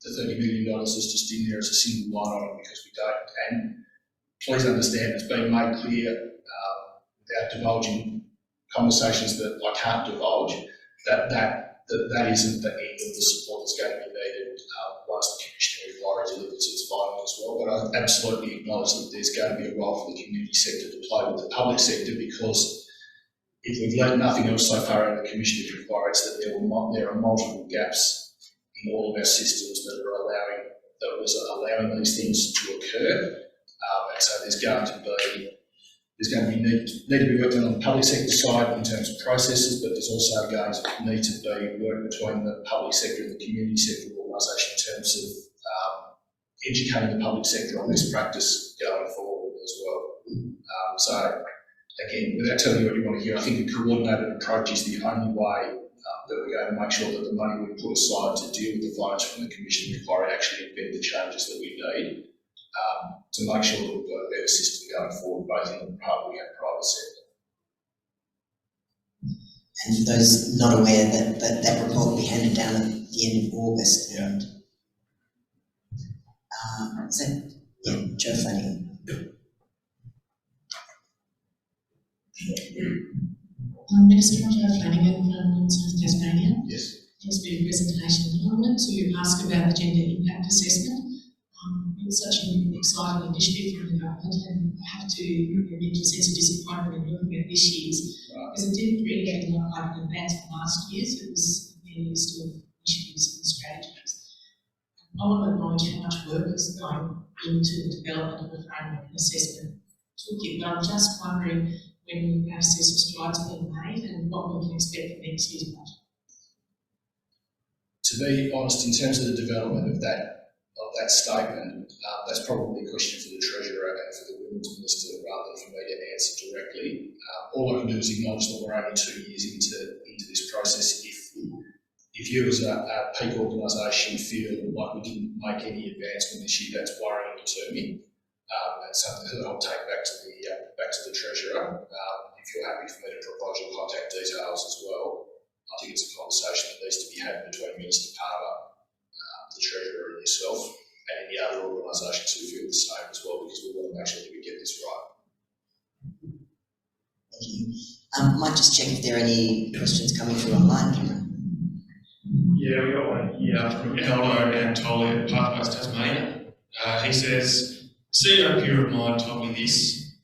the $30 million is just in there as a single line item, because we don't. And please understand, it's been made clear without divulging conversations that I can't divulge, that isn't the end of the support that's going to be needed once the Commission of Inquiry delivers its findings as well. But I absolutely acknowledge that there's going to be a role for the community sector to play with the public sector, because if we've learned nothing else so far out of the Commission of Inquiry, it's that there are multiple gaps in all of our systems that are allowing these things to occur. And so there's going to be need to be working on the public sector side in terms of processes, but there's also going to need to be work between the public sector and the community sector organisation in terms of educating the public sector on this practice going forward as well. So again, without telling you what you want to hear, I think a coordinated approach is the only way that we're going to make sure that the money we put aside to deal with the findings from the Commission of Inquiry actually embed the changes that we need to make sure that we've got a better system going forward, both in the public and private sector. And for those not aware, that report will be handed down at the end of August. Yeah. And Joe Flanagan. Minister Joe Flanagan from South Tasmania. Yes. Thanks for your presentation. I wanted to ask about the gender impact assessment. It's such an exciting initiative from the government, and I have to admit to a sense of disappointment in looking at this year's, because it didn't really look like an advance from last year's. It was a list of initiatives and strategies. I want to acknowledge how much work is going into the development of the framework and assessment toolkit, but I'm just wondering when we're going to see some strides being made and what we can expect for next year's budget. To be honest, in terms of the development of that statement, that's probably a question for the Treasurer and for the Women's Minister rather than for me to answer directly. All I can do is acknowledge that we're only 2 years into this process. If you as a peak organisation feel like we didn't make any advancement this year, that's worrying to me. That's something that I'll take back to the Treasurer. If you're happy for me to provide your contact details as well, I think it's a conversation that needs to be had between Minister Palmer, the Treasurer and yourself, and any other organisations who feel the same as well, because we want to make sure that we get this right. Thank you. Might just check if there are any questions coming through online, Cameron. Yeah, we got one here from Elmo Antoli at Pathways Tasmania. He says, CEO peer of mine told me this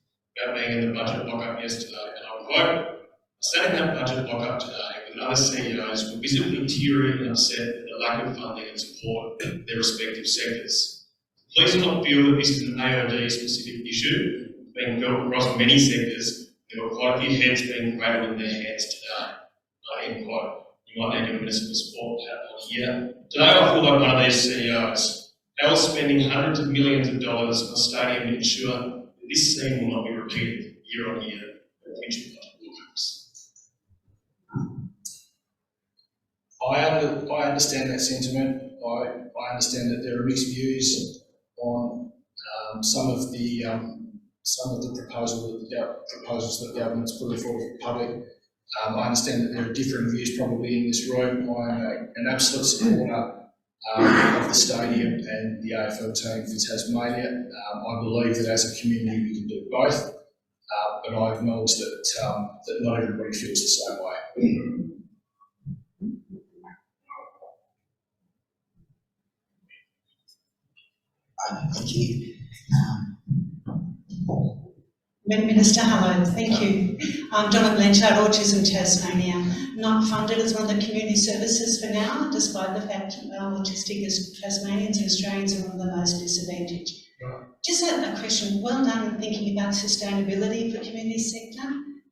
about being in the budget lock-up yesterday, and I'll quote, I sat in that budget lock-up today with other CEOs who were visibly teary and upset at the lack of funding and support in their respective sectors. Please do not feel that this is an AOD-specific issue being felt across many sectors. There were quite a few heads being rattled in their hands today. End quote. You might need a minister for sport to have one here. Today I feel like one of these CEOs. They were spending hundreds of millions of dollars on a stadium to ensure that this scene will not be repeated year on year. potential budget increase. I understand that sentiment. I understand that there are mixed views on some of the proposals that the government's putting forward to the public. I understand that there are different views probably in this room. I'm an absolute supporter of the stadium and the AFL team for Tasmania. I believe that as a community we can do both, but I acknowledge that not everybody feels the same way. Thank you. Minister, hello, thank you. I'm Donna Blanchard, Autism Tasmania. Not funded as one of the community services for now, despite the fact autistic as Tasmanians and Australians are one of the most disadvantaged. Just a question, well done in thinking about sustainability for community sector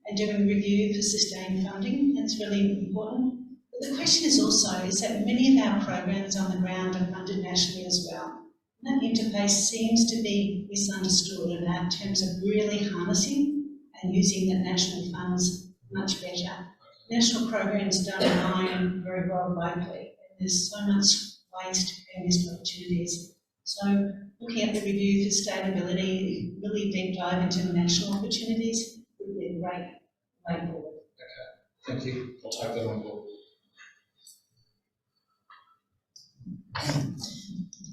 and doing review for sustained funding, that's really important. But the question is also, is that many of our programs on the ground are funded nationally as well. That interface seems to be misunderstood in terms of really harnessing and using the national funds much better. National programs don't align very well locally, and there's so much waste and missed opportunities. So looking at the review for sustainability, really deep dive into the national opportunities would be a great way forward. Okay, thank you. I'll take that on board.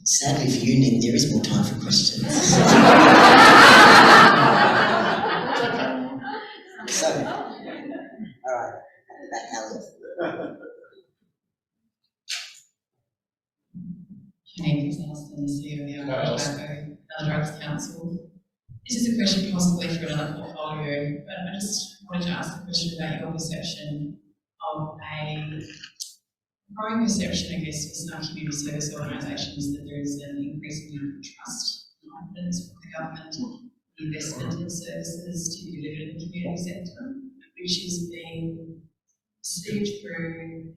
Sadly for you, Nick, there is more time for questions. So, all right, Alan. Janine Chrysostom, the CEO of the Alcohol Tobacco Drugs Council. This is a question possibly for another portfolio, but I just wanted to ask a question about your perception of a growing perception, I guess, for some community service organisations that there is an increasing amount of trust and confidence from the government in investment in services to be delivered in the community sector, which is being received through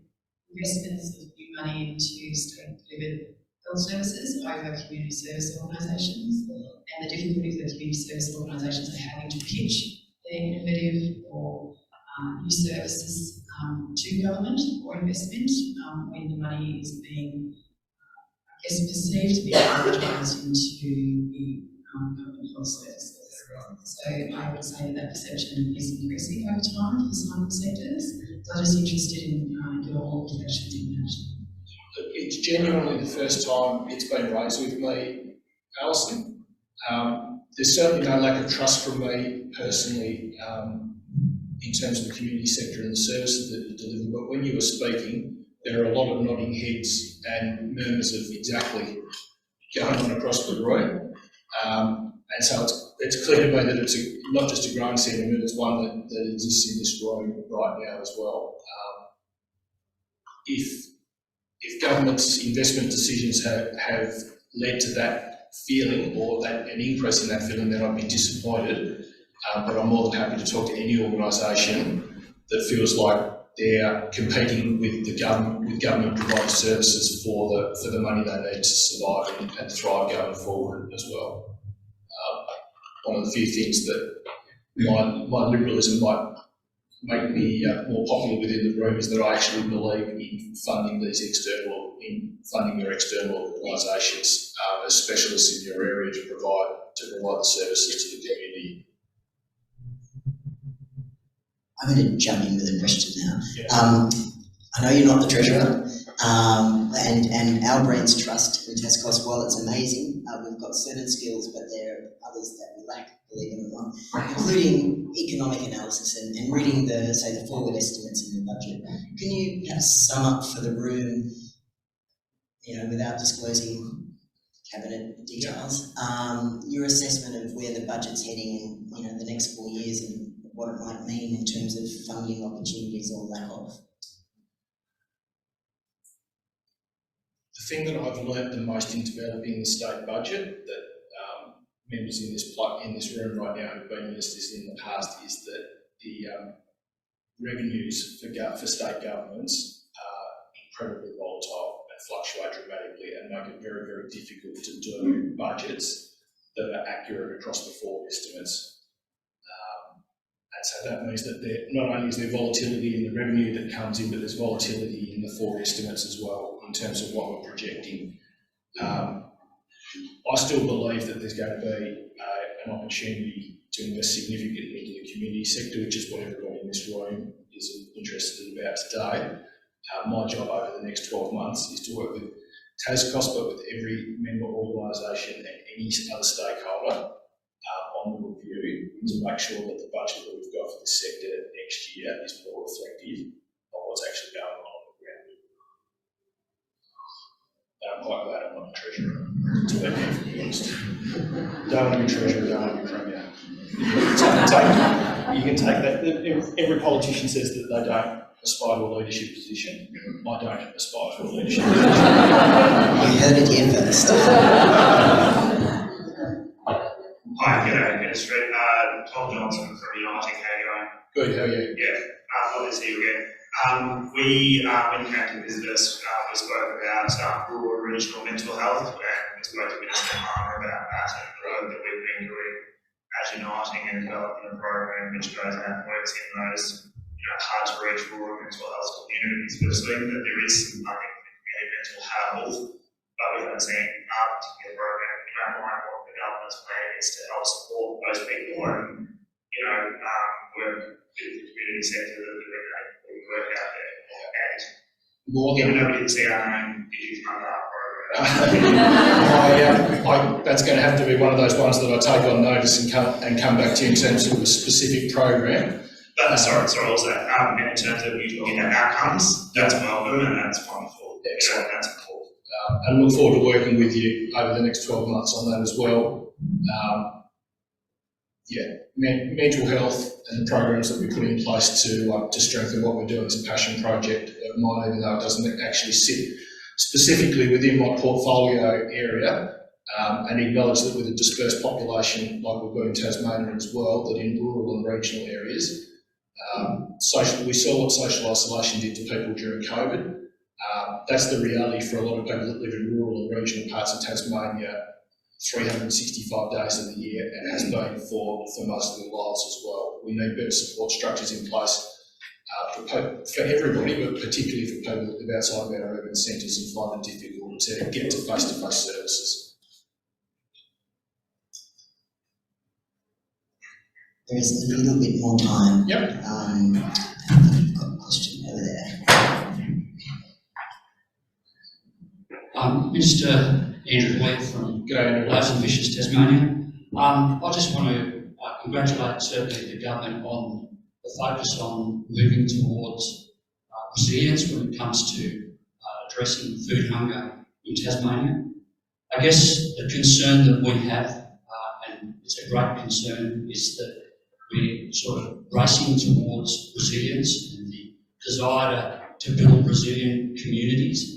investments of new money into state-delivered health services over community service organisations, and the difficulties that community service organisations are having to pitch their innovative or new services to government or investment when the money is being, I guess, perceived to be prioritised into the government health services. So I would say that perception is increasing over time for some sectors. So I'm just interested in your reflections in that. It's genuinely the first time it's been raised with me, Alison. There's certainly no lack of trust from me personally in terms of the community sector and the services that are delivered, but when you were speaking, there are a lot of nodding heads and murmurs of exactly going on across the room. And so it's clear to me that it's not just a growing sentiment, it's one that exists in this room right now as well. If government's investment decisions have led to that feeling or an increase in that feeling, then I'd be disappointed. But I'm more than happy to talk to any organisation that feels like they're competing with government provided services for the money they need to survive and thrive going forward as well. One of the few things that my liberalism might make me more popular within the room is that I actually believe in funding their external organisations as specialists in your area to provide the services to the community. I'm going to jump in with a question now. Yeah. I know you're not the treasurer, and our brand's trust in TasCOSS, while it's amazing, we've got certain skills, but there are others that we lack, believe it or not, including economic analysis and reading the forward estimates in the budget. Can you perhaps sum up for the room, without disclosing cabinet details, your assessment of where the budget's heading in the next 4 years and what it might mean in terms of funding opportunities or lack of? The thing that I've learnt the most in developing the state budget that members in this room right now who've been ministers in the past is that the revenues for state governments are incredibly volatile and fluctuate dramatically and make it very, very difficult to do budgets that are accurate across the forward estimates. And So that means that not only is there volatility in the revenue that comes in, but there's volatility in the forward estimates as well in terms of what we're projecting. I still believe that there's going to be an opportunity to invest significantly into the community sector, which is what everybody in this room is interested about today. My job over the next 12 months is to work with TasCOSS, but with every member organisation and any other stakeholder on the review to make sure that the budget that we've got for this sector next year is more reflective of what's actually going on the ground. And I'm quite glad I'm not a treasurer, to be perfectly honest. Don't want to be treasurer, don't want to be premier. You can take that. Every politician says that they don't aspire to a leadership position. I don't aspire to a leadership position. You heard it here first. Hi, g'day, Hon Nic Street. Tom Johnson from Uniting. How are you going? Good, how are you? Yeah, lovely to see you again. We, when you came to visit us, we spoke about rural and regional mental health, and we spoke to Minister Hon about that and the work that we've been doing as Uniting and developing a program which goes out and works in those hard to reach rural mental health communities. We've seen that there is some funding for community mental health, but we haven't seen a particular program in our mind what the government's plan is to help support those people and, work with the community sector that we work out there. And even though we didn't see our name, did you fund that program? That's going to have to be one of those ones that I take on notice and come back to you in terms of a specific program. Sorry, what was that? In terms of you looking at outcomes, that's welcome and that's wonderful. Excellent, that's important. And look forward to working with you over the next 12 months on that as well. Mental health and the programs that we put in place to strengthen what we're doing is a passion project of mine, even though it doesn't actually sit specifically within my portfolio area. And acknowledge that with a dispersed population like we've got in Tasmania as well, that in rural and regional areas, we saw what social isolation did to people during COVID. That's the reality for a lot of people that live in rural and regional parts of Tasmania 365 days of the year, and has been for most of their lives as well. We need better support structures in place for everybody, but particularly for people that live outside of our urban centres and find it difficult to get to face-to-face services. There is a little bit more time. Yep. I've got a question over there. Mr. Andrew Lee from Lows and Fishes, Tasmania. I just want to congratulate certainly the government on the focus on moving towards resilience when it comes to addressing food hunger in Tasmania. I guess the concern that we have, and it's a great concern, is that we're sort of racing towards resilience and the desire to build resilient communities.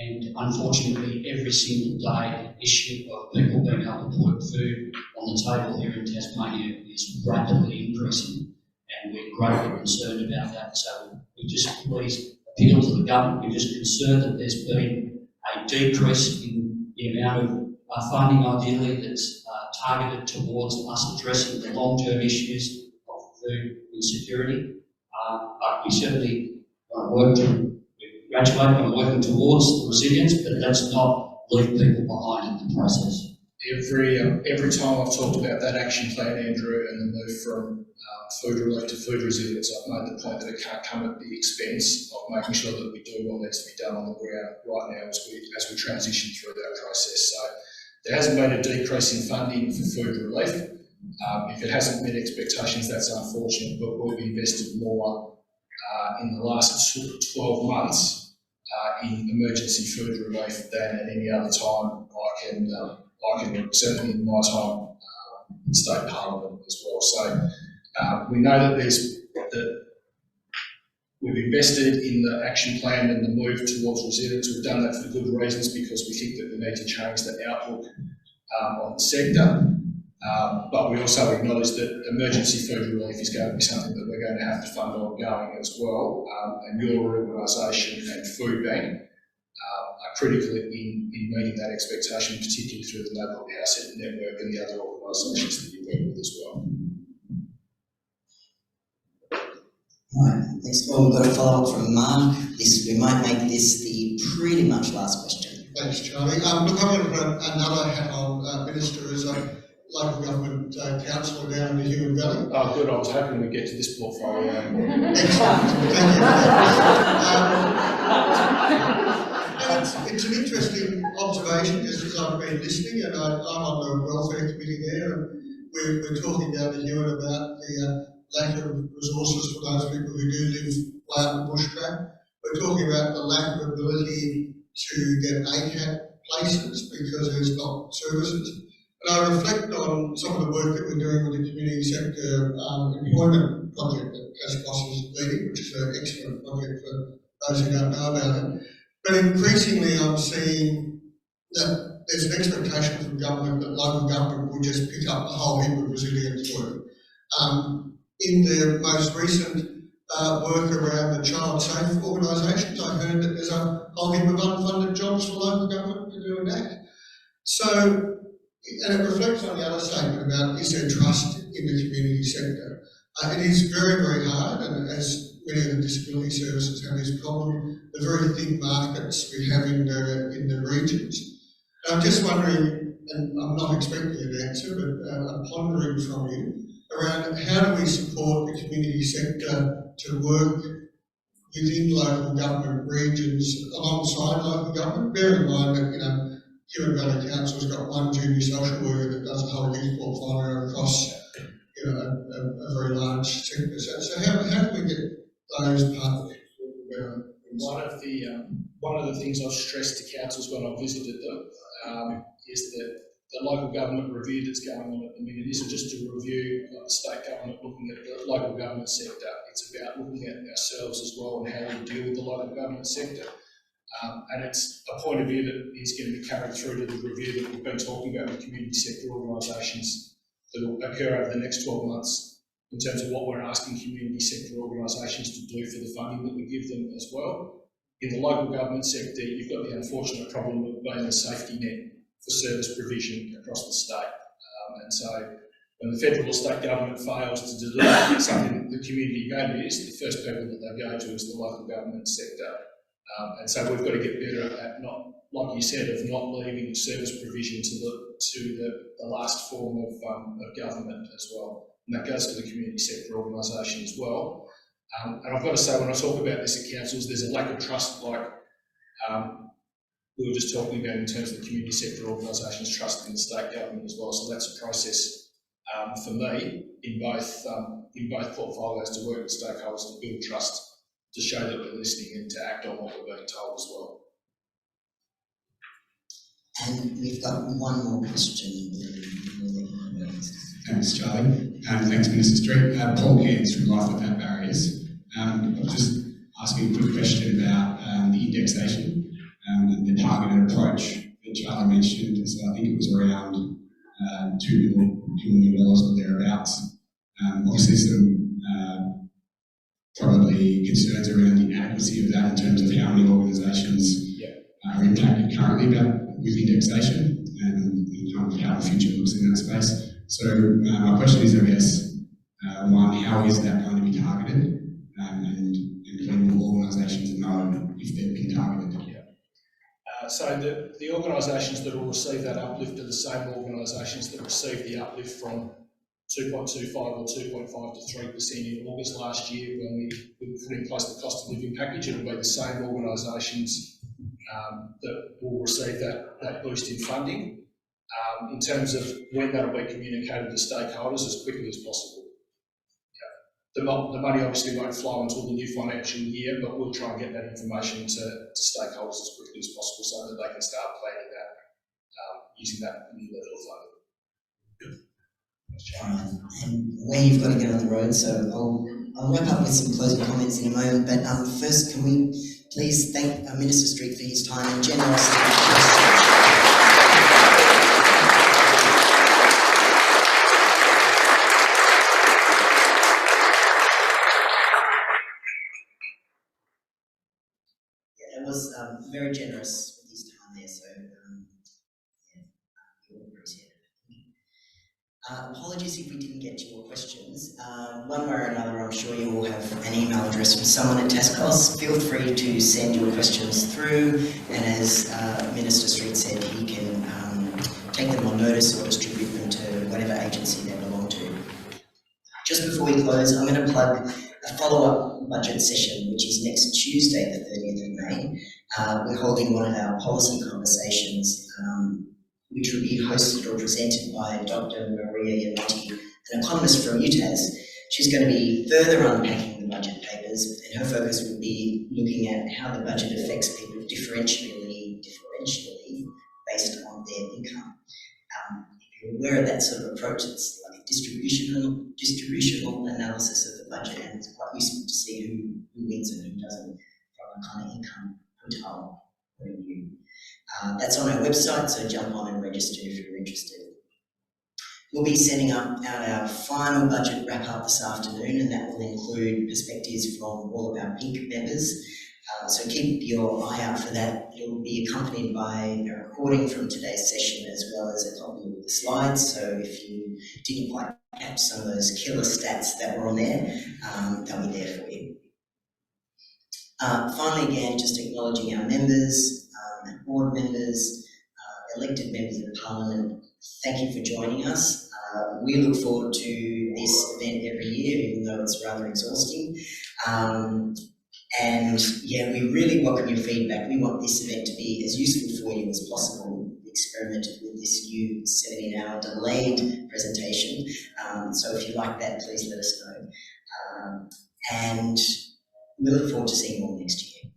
And unfortunately, every single day, the issue of people being able to put food on the table here in Tasmania is rapidly increasing, and we're greatly concerned about that. So we just please appeal to the government. We're just concerned that there's been a decrease in the amount of funding, ideally, that's targeted towards us addressing the long-term issues of food insecurity. But we certainly want to work congratulate on working towards the resilience, but let's not leave people behind in the process. Every time I've talked about that action plan, Andrew, and the move from food relief to food resilience, I've made the point that it can't come at the expense of making sure that we do what needs to be done on the ground right now as we transition through that process. So there hasn't been a decrease in funding for food relief. If it hasn't met expectations, that's unfortunate, but we've invested more in the last 12 months in emergency food relief than at any other time I can certainly in my time in state parliament as well. So we know that we've invested in the action plan and the move towards resilience. We've done that for good reasons, because we think that we need to change the outlook on the sector. But we also acknowledge that emergency food relief is going to be something that we're going to have to fund ongoing as well. And your organisation and Food Bank are critical in meeting that expectation, particularly through the Neighbourhood House Network and the other organisations that you work with as well. Right, thanks. Well, we've got a follow-up from Mark. We might make this the pretty much last question. Thanks, Charlie. Look, I've got another hat on, Minister, as a local government councillor down in the Huon Valley. Oh, good. I was hoping we'd get to this portfolio. Excellent. Thank you. And it's an interesting observation, just as I've been listening, and I'm on the welfare committee there, and we're talking down the Huon about the lack of resources for those people who do live way up the bushcraft. We're talking about the lack of ability to get ACAT places because there's not services. And I reflect on some of the work that we're doing with the community sector employment project that TasCOSS is leading, which is an excellent project for those who don't know about it. But increasingly I'm seeing that there's an expectation from government that local government will just pick up the whole heap of resilience work. In the most recent work around the child safe organisations, I heard that there's a whole heap of unfunded jobs for local government to do in that. So, and it reflects on the other statement about is there trust in the community sector. It is very, very hard, and as many of the disability services have this problem, the very thin markets we have in the regions. And I'm just wondering, and I'm not expecting an answer, but I'm pondering from you, around how do we support the community sector to work within local government regions alongside local government. Bear in mind that, Huon Valley Council's got one junior social worker that does a whole youth portfolio across, a very large sector. So how do we get those partnerships working better? One of the things I've stressed to councils when I've visited them is that the local government review that's going on at the minute isn't just a review of the state government looking at the local government sector. It's about looking at ourselves as well and how we deal with the local government sector. And it's a point of view that is going to be carried through to the review that we've been talking about with community sector organisations that will occur over the next 12 months in terms of what we're asking community sector organisations to do for the funding that we give them as well. In the local government sector, you've got the unfortunate problem of being a safety net for service provision across the state. And so when the federal or state government fails to deliver something that the community values, the first people that they go to is the local government sector. And so we've got to get better at not, like you said, of not leaving service provision to the last form of government as well. And that goes to the community sector organisation as well. And I've got to say, when I talk about this at councils, there's a lack of trust, like we were just talking about in terms of the community sector organisations trusting the state government as well. So that's a process for me in both portfolios to work with stakeholders to build trust, to show that we're listening and to act on what we're being told as well. And we've got one more question. Thanks, Charlie. Thanks, Minister Street. Paul Cairns from Life Without Barriers. I was just asking a quick question about the indexation and the targeted approach that Charlie mentioned. So I think it was around $2 million or thereabouts. Obviously, some probably concerns around the inadequacy of that in terms of how many organisations are impacted currently with indexation and kind of how the future looks in that space. So my question is, I guess, one, how is that going to be targeted, and when will organisations know if they've been targeted? So the organisations that will receive that uplift are the same organisations that received the uplift from 2.25 or 2.5 to 3% in August last year when we put in place the cost of living package. It will be the same organisations that will receive that boost in funding. In terms of when that will be communicated to stakeholders, as quickly as possible. The money obviously won't flow until the new financial year, but we'll try and get that information to stakeholders as quickly as possible so that they can start planning that using that new level of funding. And where you've got to get on the road, so I'll wrap up with some closing comments in a moment, but first can we please thank Minister Street for his time and generosity. It was very generous with his time there, so we all appreciate Apologies if we didn't get to your questions. One way or another, I'm sure you all have an email address from someone at TasCOSS. Feel free to send your questions through, and as Minister Street said, he can take them on notice or distribute them to whatever agency they belong to. Just before we close, I'm going to plug a follow-up budget session, which is next Tuesday, the 30th of May. We're holding one of our policy conversations, which will be hosted or presented by Dr. Maria Yanotti, an economist from UTAS. She's going to be further unpacking the budget papers, and her focus will be looking at how the budget affects people differentially based on their income. If you're aware of that sort of approach, it's like a distributional analysis of the budget, and it's quite useful to see who wins and who doesn't from a kind of income quintile point of view. That's on our website, so jump on and register if you're interested. We'll be sending out our final budget wrap-up this afternoon, and that will include perspectives from all of our pink members. So keep your eye out for that. It'll be accompanied by a recording from today's session as well as a copy of the slides. So if you didn't quite catch some of those killer stats that were on there, they'll be there for you. Finally, again, just acknowledging our members, board members, elected members of Parliament. Thank you for joining us. We look forward to this event every year, even though it's rather exhausting. And yeah, we really welcome your feedback. We want this event to be as useful for you as possible. We experimented with this new 17-hour delayed presentation. So if you like that, please let us know. And we look forward to seeing you all next year.